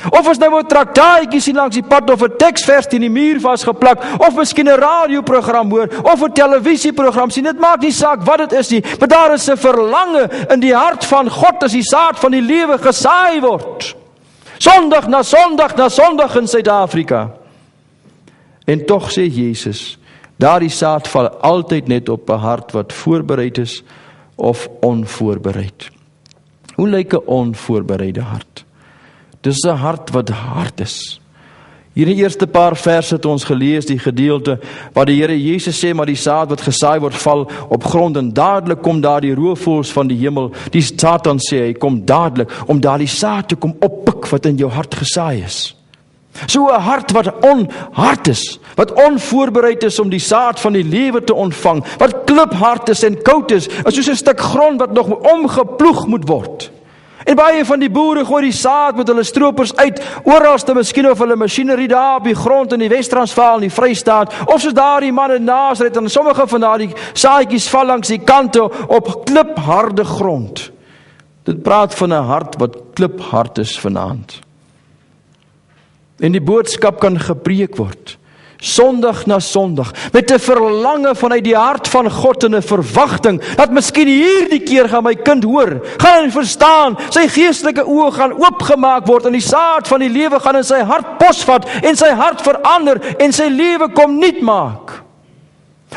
Of ons nou 'n traktaatjie sien langs die pad, of 'n teksvers teen die muur vasgeplak, of miskien 'n radioprogram hoor, of 'n televisieprogram sien, dit maak nie saak wat dit is nie, maar daar is 'n verlange in die hart van God as die saad van die lewe gesaai word. Sondag na sondag na sondag in Suid-Afrika. En tog sê Jesus, daardie saad val altyd net op 'n hart wat voorbereid is of onvoorbereid. Hoe lyk 'n onvoorbereide hart? Dis 'n hart wat hard is. Hier in die eerste paar verse het ons gelees die gedeelte waar die Here Jesus sê, maar die saad wat gesaai word val op grond en dadelik kom daar die roofvoëls van die hemel. Die Satan sê hy kom dadelik om daar die saad te kom oppik wat in jou hart gesaai is. So 'n hart wat onhard is, wat onvoorbereid is om die saad van die lewe te ontvang, wat kliphard is en koud is soos 'n stuk grond wat nog omgeploeg moet word. En baie van die boere gooi die saad met hulle stroopers uit, oralste miskien of hulle masjinerie daar op die grond in die Wes-Transvaal en die Vrystaat, of soos daar die man in Nasaret, en sommige van daardie saadjies val langs die kante op klipharde grond. Dit praat van 'n hart wat kliphard is vanaand. En die boodskap kan gepreek word, sondag na sondag, met 'n verlange vanuit die hart van God en 'n verwagting, dat miskien hierdie keer gaan my kind hoor, gaan hy verstaan, sy geestelike oë gaan oopgemaak word, en die saad van die lewe gaan in sy hart posvat, en sy hart verander, en sy lewe kom nuut maak.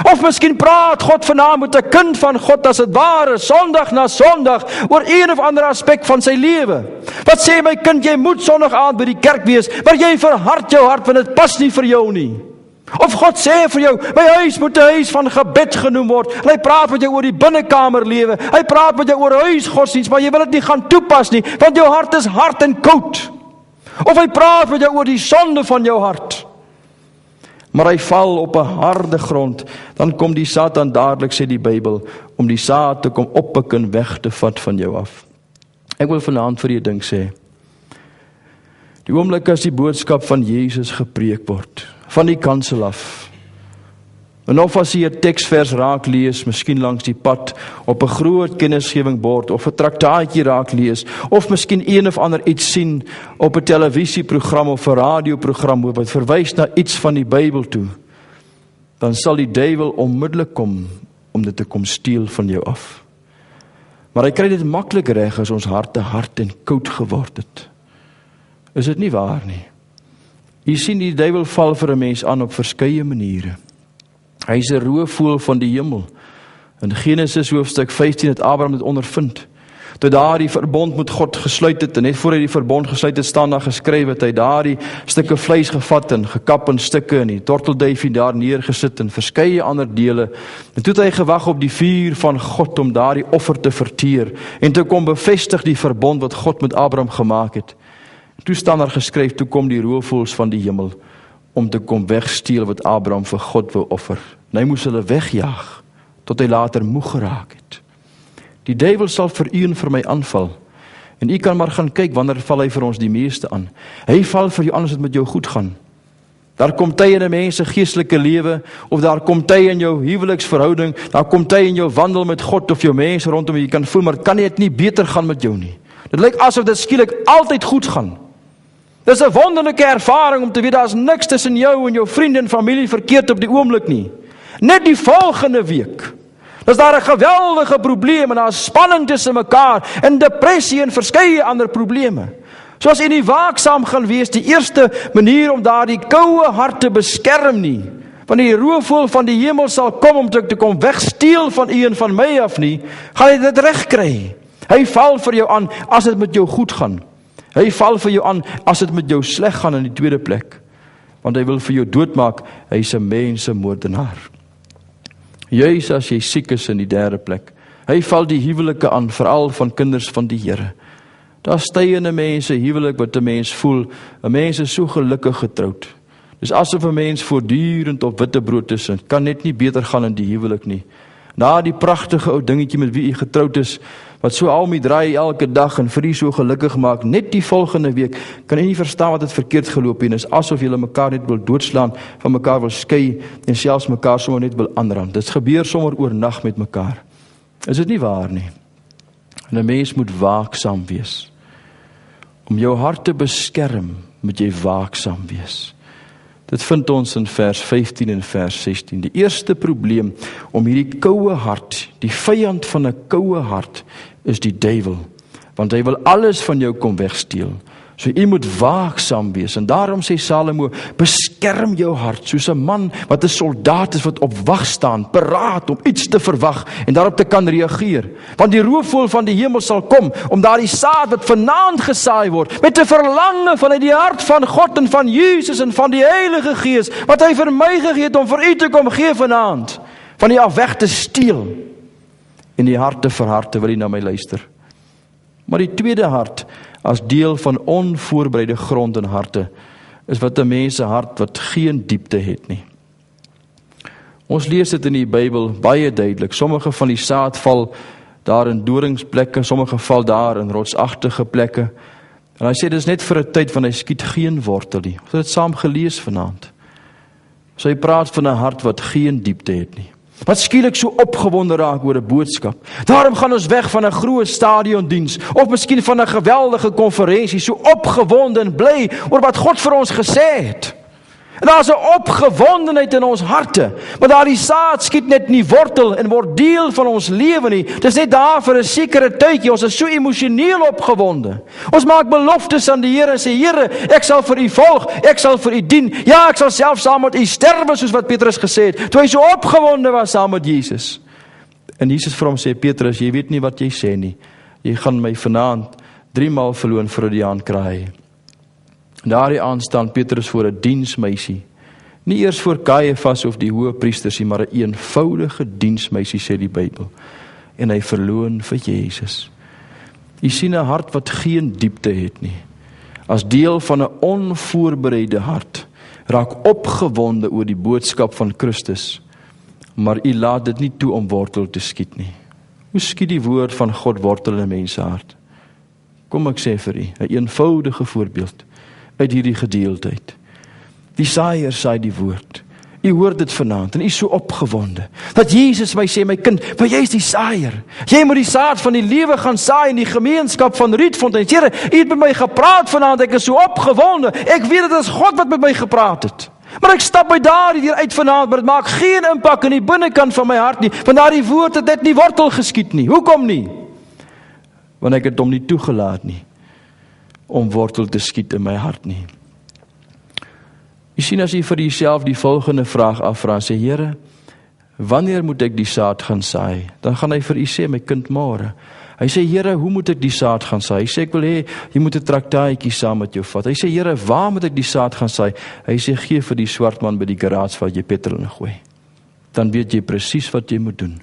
Of miskien praat God vanaand met 'n kind van God as het ware, sondag na sondag, oor een of ander aspek van sy lewe. Wat sê my kind, jy moet sondag aand by die kerk wees, maar jy verhard jou hart, want dit pas nie vir jou nie. Of God sê vir jou, my huis moet 'n huis van gebed genoem word. En hy praat met jou oor die binnekamerlewe. Hy praat met jou oor huisgodsdienst, maar jy wil dit nie gaan toepas nie, want jou hart is hard en koud. Of hy praat met jou oor die sonde van jou hart. Maar hy val op 'n harde grond, dan kom die Satan dadelik, sê die Bybel, om die saad te kom oppik en weg te vat van jou af. Ek wil vanaand vir jou ding sê, die oomblik as die boodskap van Jesus gepreek word, van die kansel af, en of as jy 'n teksvers raak lees, miskien langs die pad, op 'n groot kennisgewingbord, of 'n traktaatjie raak lees, of miskien een of ander iets sien, op 'n televisieprogram of 'n radioprogram, wat verwys na iets van die Bybel toe, dan sal die duiwel onmiddellik kom, om dit te kom steel van jou af. Maar hy kry dit maklik reg, as ons harte hard en koud geword het. Is dit nie waar nie? Jy sien, die duiwel val vir 'n mens aan op verskeie maniere. Hy is 'n roofvoël van die hemel. In Genesis hoofstuk 15 het Abraham dit ondervind. Toe daar die verbond met God gesluit het, en net voor hy die verbond gesluit het, staan daar geskryf, het hy daar die stukke vleis gevat en gekap in stukke, en die tortelduifie daar neergesit en verskeie ander dele. En toe het hy gewag op die vuur van God om daar die offer te verteer, en toe kom bevestig die verbond wat God met Abraham gemaak het. Toe staan daar geskryf, toe kom die roofvoëls van die hemel, om te kom wegsteel wat Abraham vir God wou offer. En hy moes hulle wegjaag, tot hy later moeg geraak het. Die duiwel sal vir u en vir my aanval. En u kan maar gaan kyk, wanneer val hy vir ons die meeste aan. Hy val vir jou aan as dit met jou goed gaan. Daar kom tye in 'n mens se geestelike lewe, of daar kom tye in jou huweliksverhouding, daar kom tye in jou wandel met God, of jou mense rondom jy kan voel, maar kan dit nie beter gaan met jou nie. Dit lyk asof dit skielik altyd goed gaan. Dis 'n wonderlike ervaring om te weet, daar is niks tussen jou en jou vriende en familie verkeerd op die oomblik nie. Net die volgende week, is daar 'n geweldige probleem, en daar is spanning tussen mekaar, en depressie en verskeie ander probleme. So as jy nie waaksaam gaan wees, die eerste manier om daar die koue hart te beskerm nie, want die roofvoël van die hemel sal kom om te kom wegsteel van u en van my af nie, gaan jy dit reg kry. Hy val vir jou aan as dit met jou goed gaan. Hy val vir jou aan as dit met jou sleg gaan in die tweede plek. Want hy wil vir jou doodmaak, hy is 'n mensemoordenaar. Juis as jy siek is in die derde plek. Hy val die huwelike aan, veral van kinders van die Here. Daar stye in 'n mens se huwelik wat 'n mens voel, 'n mens is so gelukkig getroud. Dis asof 'n mens voortdurend op witbrood is en kan net nie beter gaan in die huwelik nie. Na die pragtige ou dingetjie met wie jy getroud is, wat so al my draai elke dag en vir jy so gelukkig maak, net die volgende week kan jy nie verstaan wat het verkeerd geloop het, en is asof julle mekaar net wil doodslaan, van mekaar wil skei en selfs mekaar sommer net wil aanrand. Dit gebeur sommer oornag met mekaar. Is dit nie waar nie? En 'n mens moet waaksaam wees. Om jou hart te beskerm, moet jy waaksaam wees. Dit vind ons in vers 15 en vers 16. Die eerste probleem om hierdie koue hart, die vyand van 'n koue hart, is die duiwel. Want hy wil alles van jou kom wegsteel. So jy moet waaksaam wees. En daarom sê Salomo, beskerm jou hart, soos 'n man wat 'n soldaat is wat op wag staan, paraat om iets te verwag en daarop te kan reageer. Want die roofvoël van die hemel sal kom om daardie saad wat vanaand gesaai word, met 'n verlange vanuit die hart van God en van Jesus en van die Heilige Gees, wat hy vir my gegee het om vir u te kom gee vanaand, van u af weg te steel en die harte verharte, wil jy na my luister. Maar die tweede hart, as deel van onvoorbereide grond en harte, is wat 'n mens se hart wat geen diepte het nie. Ons lees dit in die Bybel baie duidelik. Sommige van die saad val daar in doringsplekke, sommige val daar in rotsagtige plekke. En hy sê dis net vir 'n tyd, want hy skiet geen wortel nie. Ons het dit saam gelees vanaand. So hy praat van 'n hart wat geen diepte het nie. Wat skielik so opgewonde raak oor 'n boodskap. Daarom gaan ons weg van 'n groot stadiondiens, of miskien van 'n geweldige konferensie, so opgewonde en bly oor wat God vir ons gesê het. En daar is 'n opgewondenheid in ons harte, maar daardie saad skiet net nie wortel en word deel van ons lewe nie. Dit is net daar vir 'n sekere tydjie. Ons is so emosioneel opgewonde. Ons maak beloftes aan die Here en sê, Here, ek sal vir u volg, ek sal vir u dien. Ja, ek sal self saam met u sterwe, soos wat Petrus gesê het, toe hy so opgewonde was saam met Jesus. En Jesus vir hom sê, Petrus, jy weet nie wat jy sê nie. Jy gaan my vanaand 3 maal verloon voordat die haan kraai. Daardie aand staan Petrus voor 'n diensmeisie, Nie eers voor Kajefas of die hoëpriesters nie, maar 'n eenvoudige diensmeisie, sê die Bybel. En hy verloon vir Jesus. Jy sien 'n hart wat geen diepte het nie. As deel van 'n onvoorbereide hart, raak opgewonde oor die boodskap van Christus, maar u laat dit nie toe om wortel te skiet nie. Hoe skiet die woord van God wortel in 'n mens se hart? Kom ek sê vir u, 'n eenvoudige voorbeeld uit hierdie gedeelte uit. Die saaier saai die woord. U hoor dit vanaand en u is so opgewonde, dat Jesus my sê, my kind, maar jy is die saaier. Jy moet die saad van die lewe gaan saai in die gemeenskap van Rietfontein. Here, u het met my gepraat vanaand, ek is so opgewonde. Ek weet dit is God wat met my gepraat het. Maar ek stap by daardie uit vanaand, maar dit maak geen impak in die binnekant van my hart nie, want daardie woord het net nie wortel geskiet nie. Hoekom nie? Want ek het hom nie toegelaat nie, om wortel te skiet in my hart nie. Jy sien, as jy vir jouself die volgende vraag afvra, sê, Here, wanneer moet ek die saad gaan saai? Dan gaan hy vir u sê, my kind, môre. Hy sê, Here, hoe moet ek die saad gaan saai? Hy sê, ek wil hê, jy moet 'n traktaatjie saam met jou vat. Hy sê, Here, waar moet ek die saad gaan saai? Hy sê, gee vir die swart man by die garage waar jy petrol ingooi. Dan weet jy presies wat jy moet doen.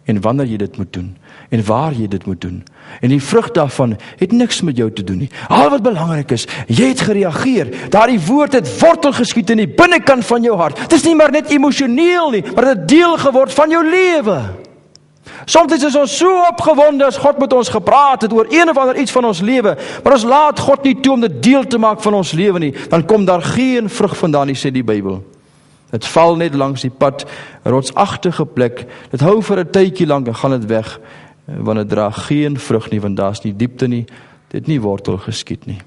En wanneer jy dit moet doen. En waar jy dit moet doen. En die vrug daarvan het niks met jou te doen nie. Al wat belangrik is, jy het gereageer. Daardie woord het wortel geskiet in die binnekant van jou hart. Het is nie maar net emosioneel nie, maar het het deel geword van jou lewe. Soms is ons so opgewonde as God met ons gepraat het oor een of ander iets van ons lewe, maar ons laat God nie toe om dit deel te maak van ons lewe nie. Dan kom daar geen vrug vandaan nie, sê die Bybel. Het val net langs die pad, 'n rotsagtige plek. Dit hou vir 'n tydjie lank en gaan dit weg, want dit dra geen vrug nie, want daar's nie diepte nie, dit het nie wortel geskiet nie.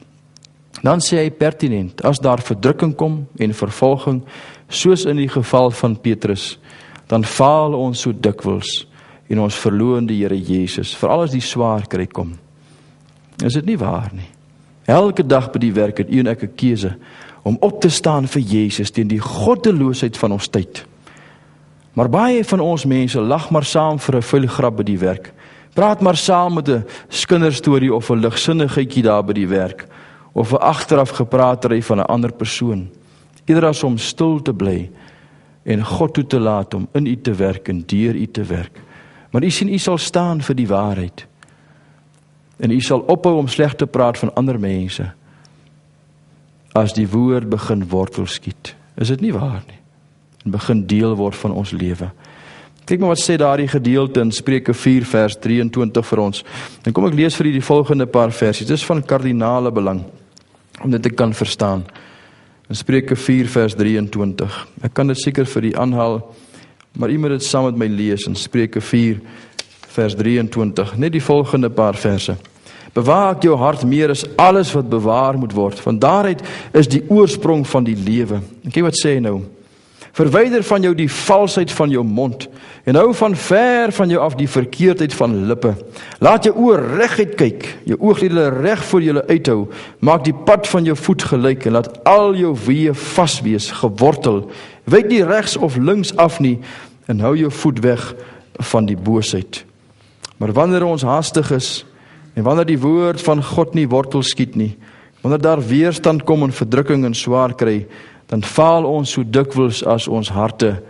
Dan sê hy pertinent, as daar verdrukking kom en vervolging, soos in die geval van Petrus, dan faal ons so dikwels en ons verloon die Here Jesus, veral as die swaar kry kom. Is dit nie waar nie? Elke dag by die werk het u en ek 'n keuse om op te staan vir Jesus teen die goddeloosheid van ons tyd. Maar baie van ons mense lag maar saam vir 'n vuil grap by die werk. Praat maar saam met 'n kinderstorie of 'n ligsinnigheidjie daar by die werk, of 'n agteraf gepraatery van 'n ander persoon. Eerder as om stil te bly en God toe te laat om in u te werk en deur u te werk. Maar u sien, u sal staan vir die waarheid. En u sal ophou om sleg te praat van ander mense, as die woord begin wortel skiet. Is dit nie waar nie? En begin deel word van ons lewe. Kyk maar wat sê daardie gedeelte in Spreuke 4 vers 23 vir ons. En kom ek lees vir u die volgende paar versies. Dit is van kardinale belang, om dit te kan verstaan. In Spreuke 4 vers 23. Ek kan dit seker vir u aanhaal, maar u moet dit saam met my lees in Spreuke 4 vers 23. Net die volgende paar verse. Bewaak jou hart meer as alles wat bewaar moet word, want daaruit is die oorsprong van die lewe. En kyk wat sê hy nou. Verwyder van jou die valsheid van jou mond, en hou van ver van jou af die verkeerdheid van lippe. Laat jou oor reguit kyk, jou ooglede reg voor julle uithou, maak die pad van jou voet gelyk, en laat al jou weë vas wees, gewortel. Wyk nie regs of links af nie, en hou jou voet weg van die boosheid. Maar wanneer ons haastig is, en wanneer die woord van God nie wortel skiet nie, wanneer daar weerstand kom en verdrukking en swaar kry, dan faal ons so dikwels as ons harte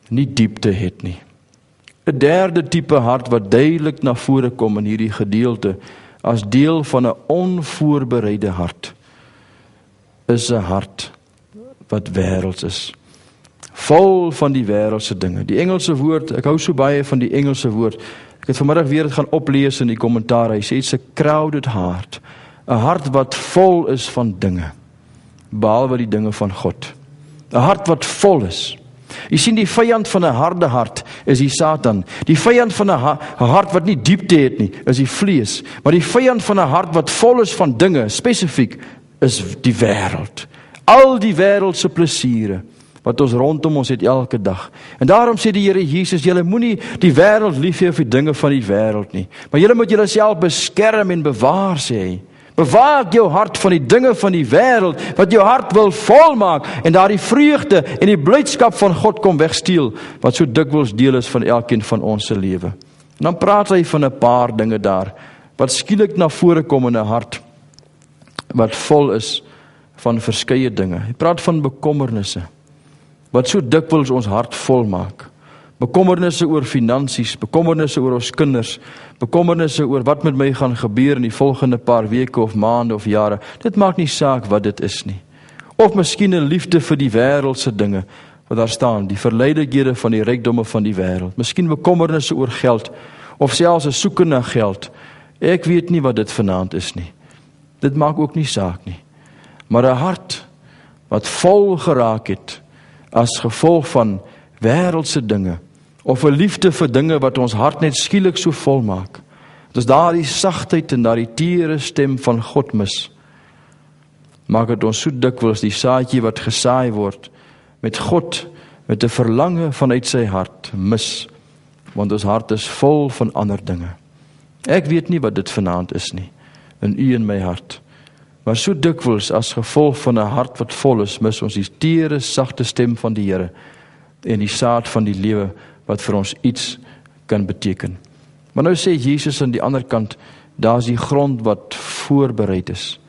nie diepte het nie. 'n derde tipe hart wat duidelik na vore kom in hierdie gedeelte, as deel van 'n onvoorbereide hart, is 'n hart wat wêrelds is. Vol van die wêreldse dinge. Die Engelse woord, ek hou so baie van die Engelse woord, ek het vanmiddag weer dit gaan oplees in die kommentaar. Hy sê, it's a crowded heart. 'n hart wat vol is van dinge, behalwe die dinge van God. 'n hart wat vol is. Jy sien, die vyand van 'n harde hart is die Satan. Die vyand van 'n hart wat nie diepte het nie, is die vlees. Maar die vyand van 'n hart wat vol is van dinge, spesifiek, is die wêreld. Al die wêreldse plesiere wat ons rondom ons het elke dag. En daarom sê die Here Jesus, julle moenie die wêreld lief hê vir dinge van die wêreld nie, maar julle moet julleself beskerm en bewaar, sê hy. Bewaak jou hart van die dinge van die wêreld, wat jou hart wil volmaak, en daar die vreugde en die blydskap van God kom wegsteel, wat so dikwels deel is van elkeen van ons se lewe. En dan praat hy van 'n paar dinge daar, wat skielik na vore kom in 'n hart, wat vol is van verskeie dinge. Hy praat van bekommernisse. wat so dikwels ons hart vol maak. Bekommernisse oor finansies, bekommernisse oor ons kinders, bekommernisse oor wat met my gaan gebeur in die volgende paar weke of maande of jare. Dit maak nie saak wat dit is nie. Of miskien 'n liefde vir die wêreldse dinge, wat daar staan, die verleidelikhede van die rykdomme van die wêreld. Miskien bekommernisse oor geld, of selfs 'n soeke na geld. Ek weet nie wat dit vanaand is nie. Dit maak ook nie saak nie. Maar 'n hart wat vol geraak het as gevolg van wêreldse dinge, of 'n liefde vir dinge wat ons hart net skielik so vol maak. Dit is daardie sagtheid en daardie tere stem van God mis. Maak het ons so dikwels die saadjie wat gesaai word, met God, met 'n verlange vanuit sy hart, mis. Want ons hart is vol van ander dinge. Ek weet nie wat dit vanaand is nie, in u en my hart. Maar so dikwels as gevolg van 'n hart wat vol is, mis ons die tere, sagte stem van die Here, en die saad van die lewe, wat vir ons iets kan beteken. Maar nou sê Jesus aan die ander kant, daar is die grond wat voorbereid is.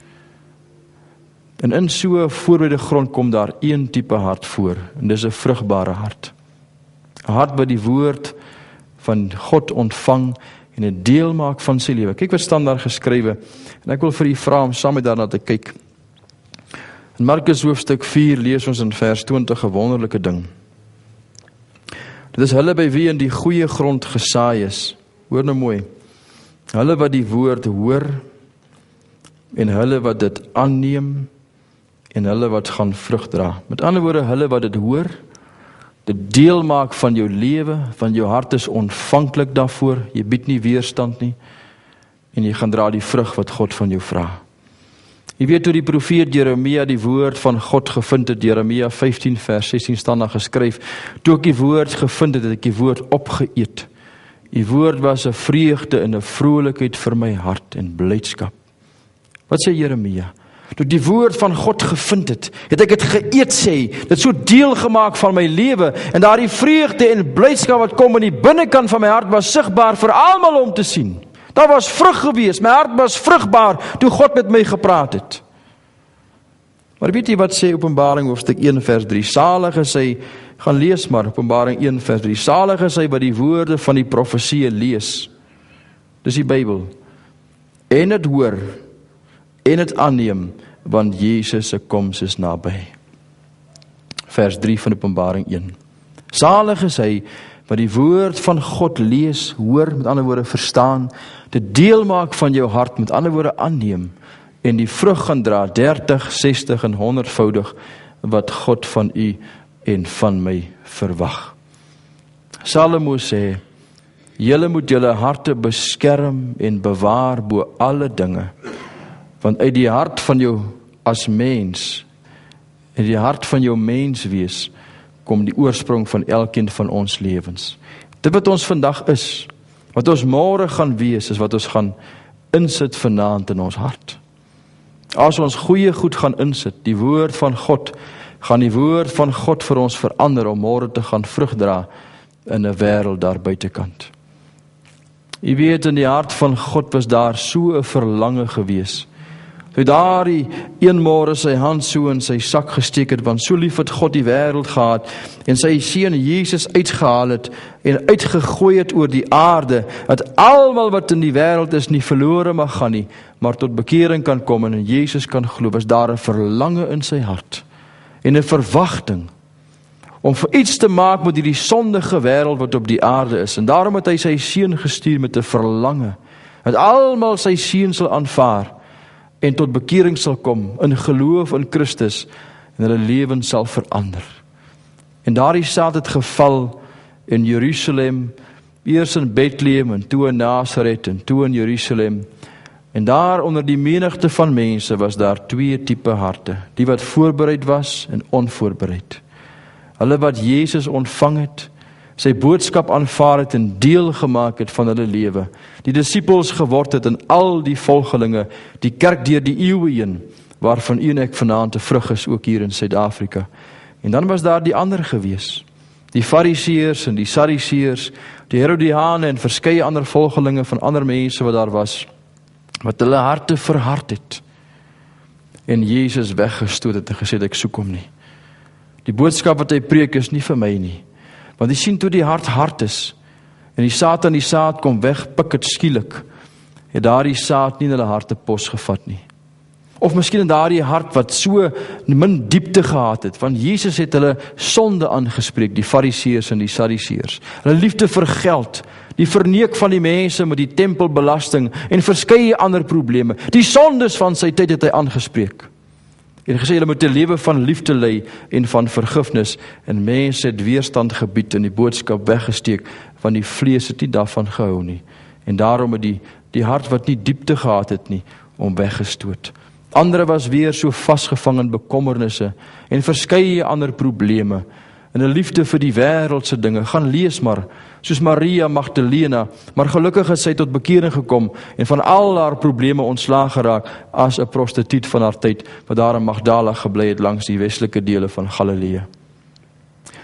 En in so 'n voorbereide grond kom daar een tipe hart voor, en dis 'n vrugbare hart. 'n Hart wat die woord van God ontvang en 'n deel maak van sy lewe. Kyk wat staan daar geskrywe, en ek wil vir u vra om saam met daarna te kyk. In Markus hoofstuk 4 lees ons in vers 20 'n wonderlike ding. Dit is hulle by wie in die goeie grond gesaai is. Hoor nou mooi. Hulle wat die woord hoor, en hulle wat dit aanneem, en hulle wat gaan vrug dra. Met ander woorde, hulle wat dit hoor, dit deel maak van jou lewe, van jou hart is ontvanklik daarvoor, jy bied nie weerstand nie, en jy gaan dra die vrug wat God van jou vra. Jy weet hoe die profeet Jeremia die woord van God gevind het, Jeremia 15 vers 16 staan daar geskryf, toe ek die woord gevind het, het ek die woord opgeëet. Die woord was 'n vreugde en 'n vrolikheid vir my hart en blydskap. Wat sê Jeremia? Toe die woord van God gevind het, het ek het geëet sê, dit so deel gemaak van my lewe, en daardie vreugde en blydskap wat kom in die binnekant van my hart was sigbaar vir almal om te sien. Daar was vrug gewees, my hart was vrugbaar toe God met my gepraat het. Maar weet jy wat sê Openbaring hoofstuk 1 vers 3? Salig is hy, gaan lees maar Openbaring 1 vers 3, salig is hy wat die woorde van die profesie lees. Dis die Bybel. En het hoor, en het aanneem, want Jesus se koms is naby. Vers 3 van Openbaring 1. Salig is hy wat die woord van God lees, hoor, met ander woorde verstaan, dit deel maak van jou hart, met ander woorde aanneem, en die vrug gaan dra, 30, 60 en 100voudig, wat God van u en van my verwag. Salomo sê, julle moet julle harte beskerm en bewaar bo alle dinge, want uit die hart van jou as mens, uit die hart van jou mens wees, kom die oorsprong van elkeen van ons lewens. Dit wat ons vandag is, wat ons môre gaan wees, is wat ons gaan insit vanaand in ons hart. As ons goeie goed gaan insit, die woord van God, gaan die woord van God vir ons verander, om môre te gaan vrug dra, in 'n wêreld daar buitekant. Jy weet, in die hart van God was daar so 'n verlange gewees, toe daardie een môre sy hand so in sy sak gesteek het, want so lief het God die wêreld gehad, en sy seun Jesus uitgehaal het, en uitgegooi het oor die aarde, dat almal wat in die wêreld is, nie verlore mag gaan nie, maar tot bekering kan kom, en in Jesus kan glo, was daar 'n verlange in sy hart, en 'n verwagting, om vir iets te maak met hierdie sondige wêreld wat op die aarde is, en daarom het hy sy seun gestuur met 'n verlange, dat almal sy seun sal aanvaar, en tot bekering sal kom, in geloof in Christus, en hulle lewens sal verander. En daardie saad het geval in Jerusalem, eers in Bethlehem, en toe in Nazareth, en toe in Jerusalem, en daar onder die menigte van mense was daar 2 tipe harte, die wat voorbereid was en onvoorbereid. Hulle wat Jezus ontvang het, sy boodskap aanvaar het en deel gemaak het van hulle lewe, die disippels geword het en al die volgelinge, die kerk deur die eeue heen, waarvan u en ek vanaand 'n vrug is, ook hier in Suid-Afrika. En dan was daar die ander gewees, die Fariseërs en die Sadduseërs, die Herodiane en verskeie ander volgelinge van ander mense wat daar was, wat hulle harte verhard het, en Jezus weggestoot het en gesê, ek soek hom nie. Die boodskap wat hy preek is nie vir my nie. Want jy sien toe die hart hard is, en die saad kom weg, pik het skielik, het daardie saad nie in hulle harte pos gevat nie. Of miskien in daardie hart wat so min diepte gehad het, want Jesus het hulle sonde aangespreek, die Fariseërs en die Sadduseërs. Hulle liefde vir geld, die verneek van die mense met die tempelbelasting en verskeie ander probleme. Die sondes van sy tyd het hy aangespreek. En gesê, julle moet 'n lewe van liefde lei en van vergifnis, en mense het weerstand gebied en die boodskap weggesteek, want die vlees het nie daarvan gehou nie. En daarom het die hart wat nie diepte gehad het nie, om weggestoot. Andere was weer so vasgevang in bekommernisse en verskeie ander probleme, en 'n liefde vir die wêreldse dinge. Gaan lees maar, soos Maria Magdalena, maar gelukkig het sy tot bekering gekom en van al haar probleme ontslaag geraak as 'n prostituut van haar tyd, wat daar in Magdala gebly het langs die westelike dele van Galilea.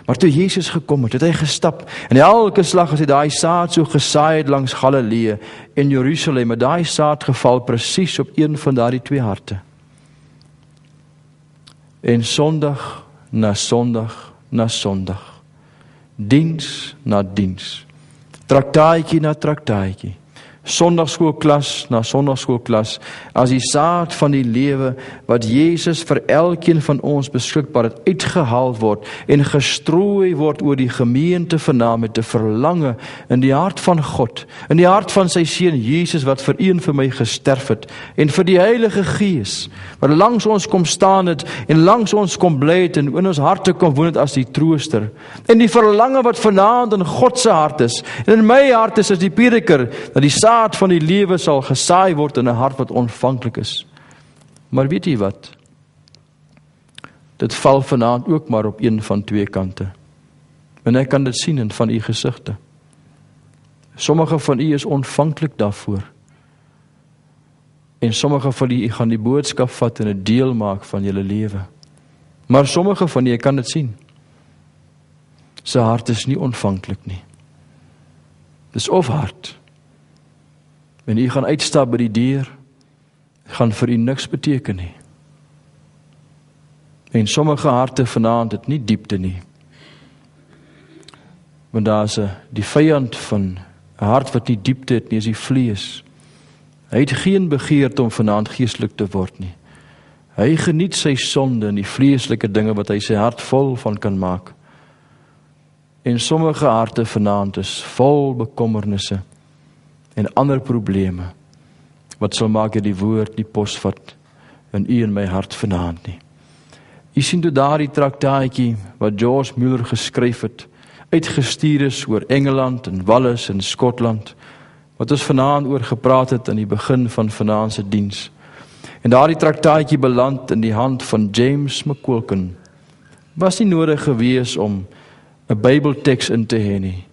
Maar toe Jesus gekom het hy gestap, en elke slag as hy daai saad so gesaai het langs Galilea en Jerusalem, het daai saad geval presies op een van daardie twee harte. En Sondag na Sondag na Sondag, diens na diens, traktaatjie na traktaatjie, sondagskoolklas na sondagskoolklas, as die saad van die lewe wat Jesus vir elkeen van ons beskikbaar het, uitgehaal word en gestrooi word oor die gemeente vanaand met 'n verlange in die hart van God, in die hart van sy seun Jesus wat vir u en vir my gesterf het, en vir die Heilige Gees wat langs ons kom staan het en langs ons kom bly het en in ons harte kom woon het as die trooster, en die verlange wat vanaand in God se hart is en in my hart is as die prediker, dat die saad van die lewe sal gesaai word in 'n hart wat ontvanklik is. Maar weet jy wat? Dit val vanaand ook maar op een van twee kante. En ek kan dit sien in van u gesigte. Sommige van u is ontvanklik daarvoor. En sommige van u gaan die boodskap vat en 'n deel maak van julle lewe. Maar sommige van u, ek kan dit sien, sy hart is nie ontvanklik nie. Dis of hard. En u gaan uitstap by die deur, gaan vir u niks beteken nie. En sommige harte vanaand het nie diepte nie. Want daar is die vyand van 'n hart wat nie diepte het nie, is die vlees. Hy het geen begeerte om vanaand geestelik te word nie. Hy geniet sy sonde en die vleeslike dinge wat hy sy hart vol van kan maak. En sommige harte vanaand is vol bekommernisse en ander probleme, wat sal maak dat die woord nie posvat in u en my hart vanaand nie. U sien toe daardie traktaatjie wat George Muller geskryf het, uitgestuur is oor Engeland en Wales en Skotland, wat ons vanaand oor gepraat het aan die begin van vanaand se diens. En daardie traktaatjie beland in die hand van James McQuilkin. Was nie nodig gewees om 'n Bybelteks in te hê nie.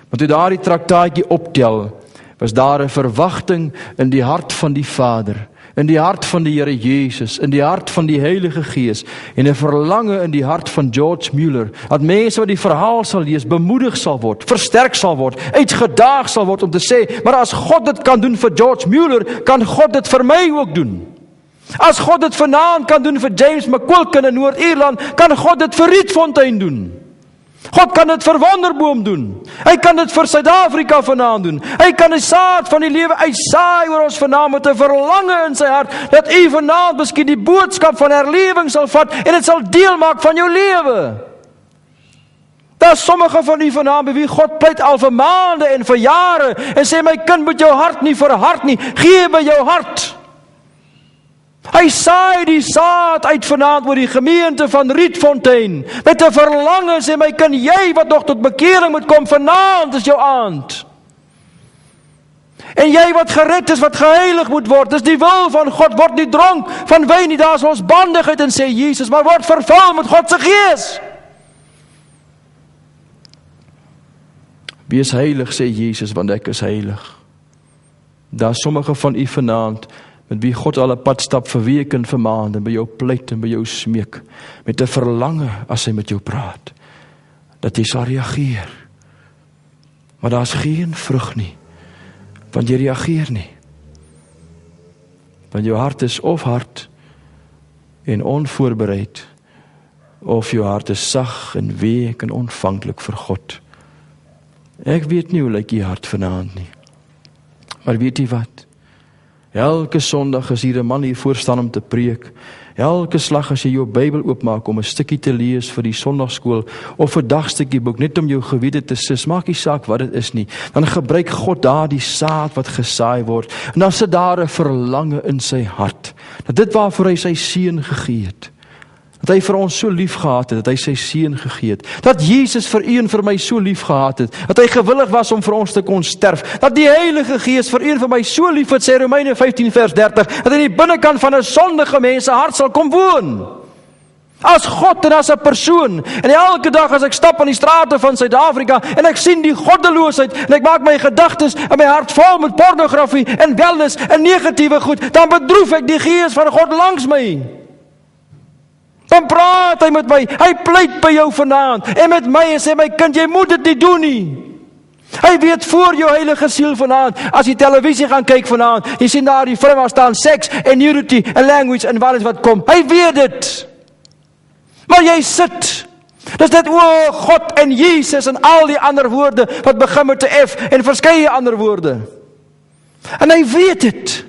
Maar toe daardie traktaatjie optel, was daar 'n verwagting in die hart van die Vader, in die hart van die Here Jesus, in die hart van die Heilige Gees, en 'n verlange in die hart van George Muller, dat mense wat die verhaal sal lees, bemoedig sal word, versterk sal word, uitgedaag sal word om te sê, maar as God dit kan doen vir George Muller, kan God dit vir my ook doen. As God dit vanaand kan doen vir James McQuilkin in Noord-Ierland, kan God dit vir Rietfontein doen. God kan dit vir Wonderboom doen. Hy kan dit vir Suid-Afrika vanaand doen. Hy kan die saad van die lewe uitsaai oor ons vanaand met 'n verlange in sy hart, dat u vanaand miskien die boodskap van herlewing sal vat en dit sal deel maak van jou lewe. Daar is sommige van u vanaand by wie God pleit al vir maande en vir jare en sê, my kind, moet jou hart nie verhard nie, gee by jou hart. Hy saai die saad uit vanaand oor die gemeente van Rietfontein, met 'n verlange, sê my kind, jy wat nog tot bekering moet kom, vanaand is jou aand. En jy wat gered is, wat geheilig moet word, dis die wil van God, word nie dronk van wyn nie, daar is ons bandigheid en sê Jesus, maar word vervul met God se Gees. Wees heilig, sê Jesus, want ek is heilig. Daar is sommige van u vanaand, met wie God al 'n pad stap vir week en vir maand, en by jou pleit en by jou smeek, met 'n verlange as hy met jou praat, dat jy sal reageer. Maar daar's geen vrug nie, want jy reageer nie. Want jou hart is of hard en onvoorbereid, of jou hart is sag en week en ontvanklik vir God. Ek weet nie hoe lyk die hart vanaand nie. Maar weet jy wat? Elke Sondag as hier 'n man hier voor staan om te preek, elke slag as jy jou Bybel oopmaak om 'n stukkie te lees vir die Sondagskool of 'n dagstukkie boek, net om jou gewete te sis, maak nie saak wat dit is nie, dan gebruik God daar die saad wat gesaai word, en dan sit daar 'n verlange in sy hart, dat dit waarvoor hy sy seun gegee het, dat hy vir ons so lief gehad het, dat hy sy seun gegee het, dat Jesus vir u en vir my so lief gehad het, dat hy gewillig was om vir ons te kon sterf, dat die Heilige Gees vir u en vir my so lief het, sê Romeine 15 vers 30, dat hy in die binnekant van 'n sondige mens se hart sal kom woon. As God en as 'n persoon, en elke dag as ek stap aan die strate van Suid-Afrika, en ek sien die goddeloosheid, en ek maak my gedagtes en my hart vol met pornografie, en wellness, en negatiewe goed, dan bedroef ek die Gees van God langs my. Dan praat hy met my, hy pleit by jou vanaand, en met my en sê, my kind, jy moet dit nie doen nie. Hy weet voor jou heilige siel vanaand, as jy televisie gaan kyk vanaand, jy sien daar die vrou waar staan, seks en nudity en language en wat kom, hy weet dit. Maar jy sit, dis dit o God en Jesus en al die ander woorde, wat begin met 'n F en verskeie ander woorde. En hy weet dit.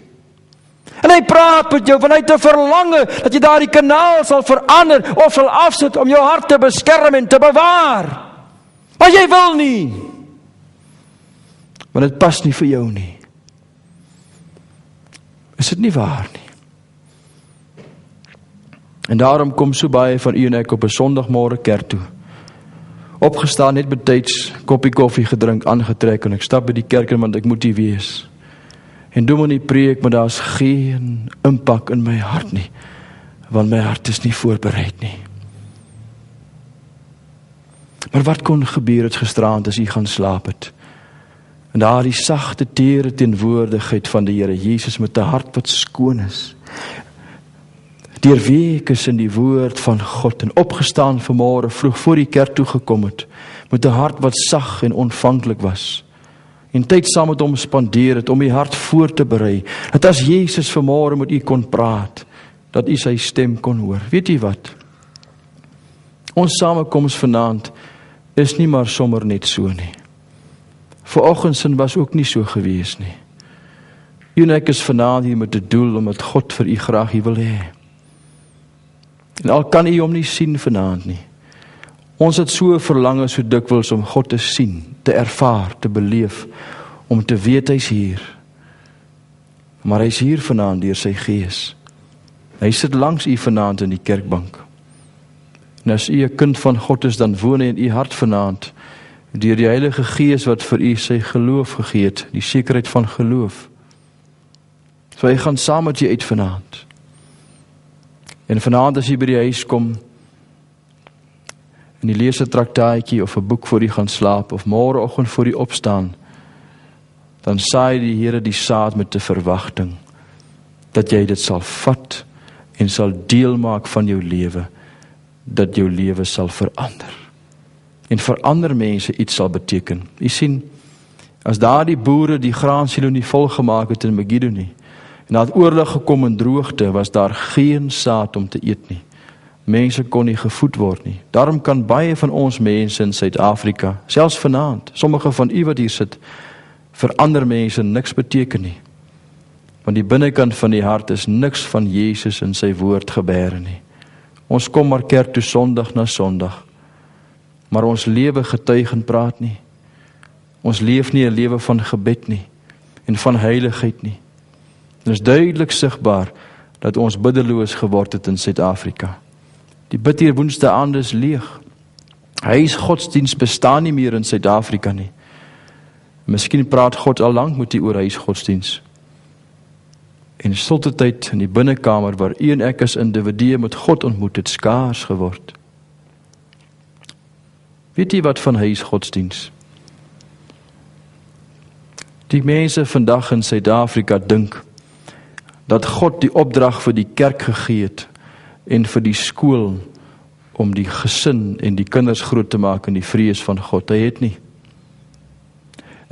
En hy praat met jou vanuit 'n verlange dat jy daardie kanaal sal verander of sal afsit om jou hart te beskerm en te bewaar. Maar jy wil nie. Want dit pas nie vir jou nie. Is dit nie waar nie? En daarom kom so baie van u en ek op 'n Sondagmôre kerk toe. Opgestaan, net betyds, koppie koffie gedrink, aangetrek en ek stap by die kerk in, want ek moet hier wees. En dominee preek, maar daar's geen impak in my hart nie, want my hart is nie voorbereid nie. Maar wat kon gebeur het gisteraand as u gaan slaap het? En daar die sagte, tere teenwoordigheid van die Here Jesus met 'n hart wat skoon is. Deurweek is in die woord van God en opgestaan vanmôre vroeg voor die kerk toe gekom het, met 'n hart wat sag en ontvanklik was. En tyd saam met hom spandeer het om u hart voor te berei, dat as Jesus vanmôre met u kon praat, dat u sy stem kon hoor. Weet u wat? Ons samekoms vanaand is nie maar sommer net so nie. Vanoggend was ook nie so gewees nie. U en ek is vanaand hier met 'n doel, omdat God vir u graag hier wil hê. En al kan u hom nie sien vanaand nie. Ons het so verlange so dikwels om God te sien, te ervaar, te beleef, om te weet hy's hier. Maar hy's hier vanaand deur sy Gees. Hy sit langs u vanaand in die kerkbank. En as u 'n kind van God is, dan woon hy in u hart vanaand, deur die Heilige Gees wat vir u sy geloof gegee het, die sekerheid van geloof. So hy gaan saam met u uit vanaand. En vanaand as jy by die huis kom, en jy lees 'n traktaatjie of 'n boek voor jy gaan slaap, of môreoggend voor jy opstaan, dan saai die Here die saad met 'n verwagting, dat jy dit sal vat, en sal deel maak van jou lewe, dat jou lewe sal verander. En vir ander mense iets sal beteken. Jy sien, as daar die boere die graansilo nie volgemaak het in Megiddo nie, en daar het oorlog gekom in droogte, was daar geen saad om te eet nie. Mense kon nie gevoed word nie. Daarom kan baie van ons mense in Suid-Afrika, selfs vanaand, sommige van u wat hier sit, vir ander mense niks beteken nie. Want die binnekant van die hart is niks van Jesus en sy woord gebeure nie. Ons kom maar kerk toe Sondag na Sondag, maar ons lewe getuig en praat nie. Ons leef nie 'n lewe van gebed nie, en van heiligheid nie. En is duidelik sigbaar dat ons biddeloos geword het in Suid-Afrika. Die bid hier Woensdae aand is leeg. Huisgodsdienst bestaan nie meer in Suid-Afrika nie. Miskien praat God al lank met u oor huisgodsdienst. En stilte tyd in die binnekamer waar u en ek as individue met God ontmoet het, skaars geword. Weet jy wat van huisgodsdienst? Die mense vandag in Suid-Afrika dink dat God die opdrag vir die kerk gegee het en vir die skool om die gesin en die kinders groot te maak in die vrees van God. Hy het nie.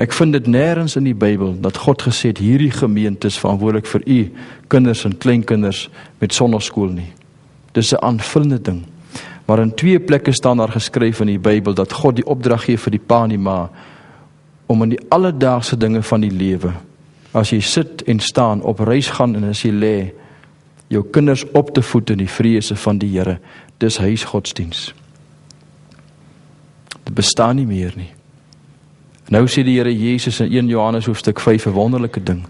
Ek vind dit nêrens in die Bybel dat God gesê het hierdie gemeente is verantwoordelik vir u kinders en kleinkinders met sonnaskool nie. Dis 'n aanvullende ding. Maar in 2 plekke staan daar geskryf in die Bybel, dat God die opdrag gee vir die pa en die ma, om in die alledaagse dinge van die lewe, as jy sit en staan, op reis gaan en as jy lê, jou kinders op te voed in die vrese van die Here. Dis huisgodsdiens. Dit bestaan nie meer nie. Nou sê die Here Jesus in 1 Johannes hoofstuk 5 'n wonderlike ding.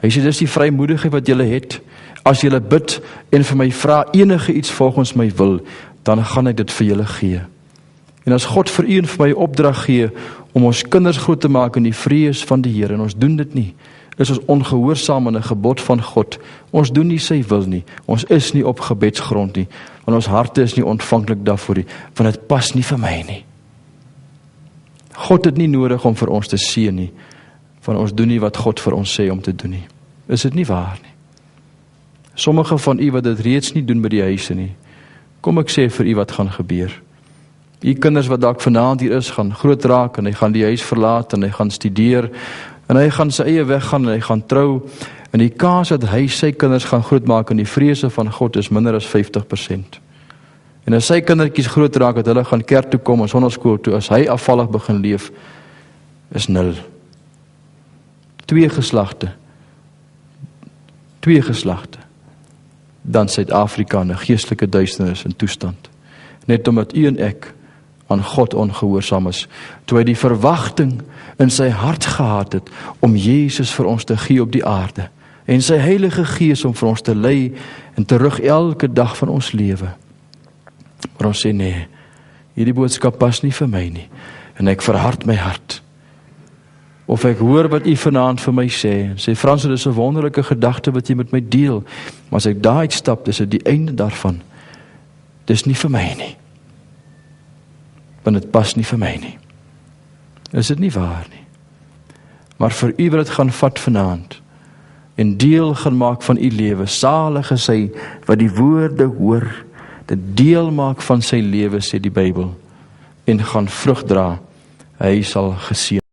Hy sê, dis die vrymoedigheid wat julle het. As julle bid en vir my vra enige iets volgens my wil, dan gaan ek dit vir julle gee. En as God vir u en vir my opdrag gee, om ons kinders groot te maak in die vrees van die Here, en ons doen dit nie, is ons ongehoorsaam aan 'n gebod van God. Ons doen nie sy wil nie. Ons is nie op gebedsgrond nie, want ons harte is nie ontvanklik daarvoor nie, want dit pas nie vir my nie. God het nie nodig om vir ons te seën nie, want ons doen nie wat God vir ons sê om te doen nie. Is dit nie waar nie? Sommige van u wat dit reeds nie doen by die huise nie, kom ek sê vir u wat gaan gebeur. U kinders wat dalk vanaand hier is, gaan groot raak, en hy gaan die huis verlaat, en hy gaan studeer, en hy gaan sy eie weg gaan, en hy gaan trou, en die kans dat hy sy kinders gaan grootmaak in die vrese van God is minder as 50%. En as sy kindertjies groot raak, dat hulle gaan kerk toe kom en sonnaskool toe, as hy afvallig begin leef, is 0. 2 geslagte, dan Suid-Afrika in 'n geestelike duisternis in toestand. Net omdat u en ek aan God ongehoorsaam is, toe hy die verwagting in sy hart gehad het, om Jesus vir ons te gee op die aarde, en sy Heilige Gees om vir ons te lei, en terug elke dag van ons lewe. Maar ons sê, nee, hierdie boodskap pas nie vir my nie, en ek verhard my hart. Of ek hoor wat u vanaand vir my sê, en sê, Frans, dit is 'n wonderlike gedagte wat jy met my deel, maar as ek daar uitstap, dis dit die einde daarvan. Dis nie vir my nie. Want dit pas nie vir my nie. Is dit nie waar nie? Maar vir u wat dit gaan vat vanaand, en deel gaan maak van u lewe, salig is hy wat die woorde hoor, dit deel maak van sy lewe, sê die Bybel, en gaan vrug dra, hy sal geseën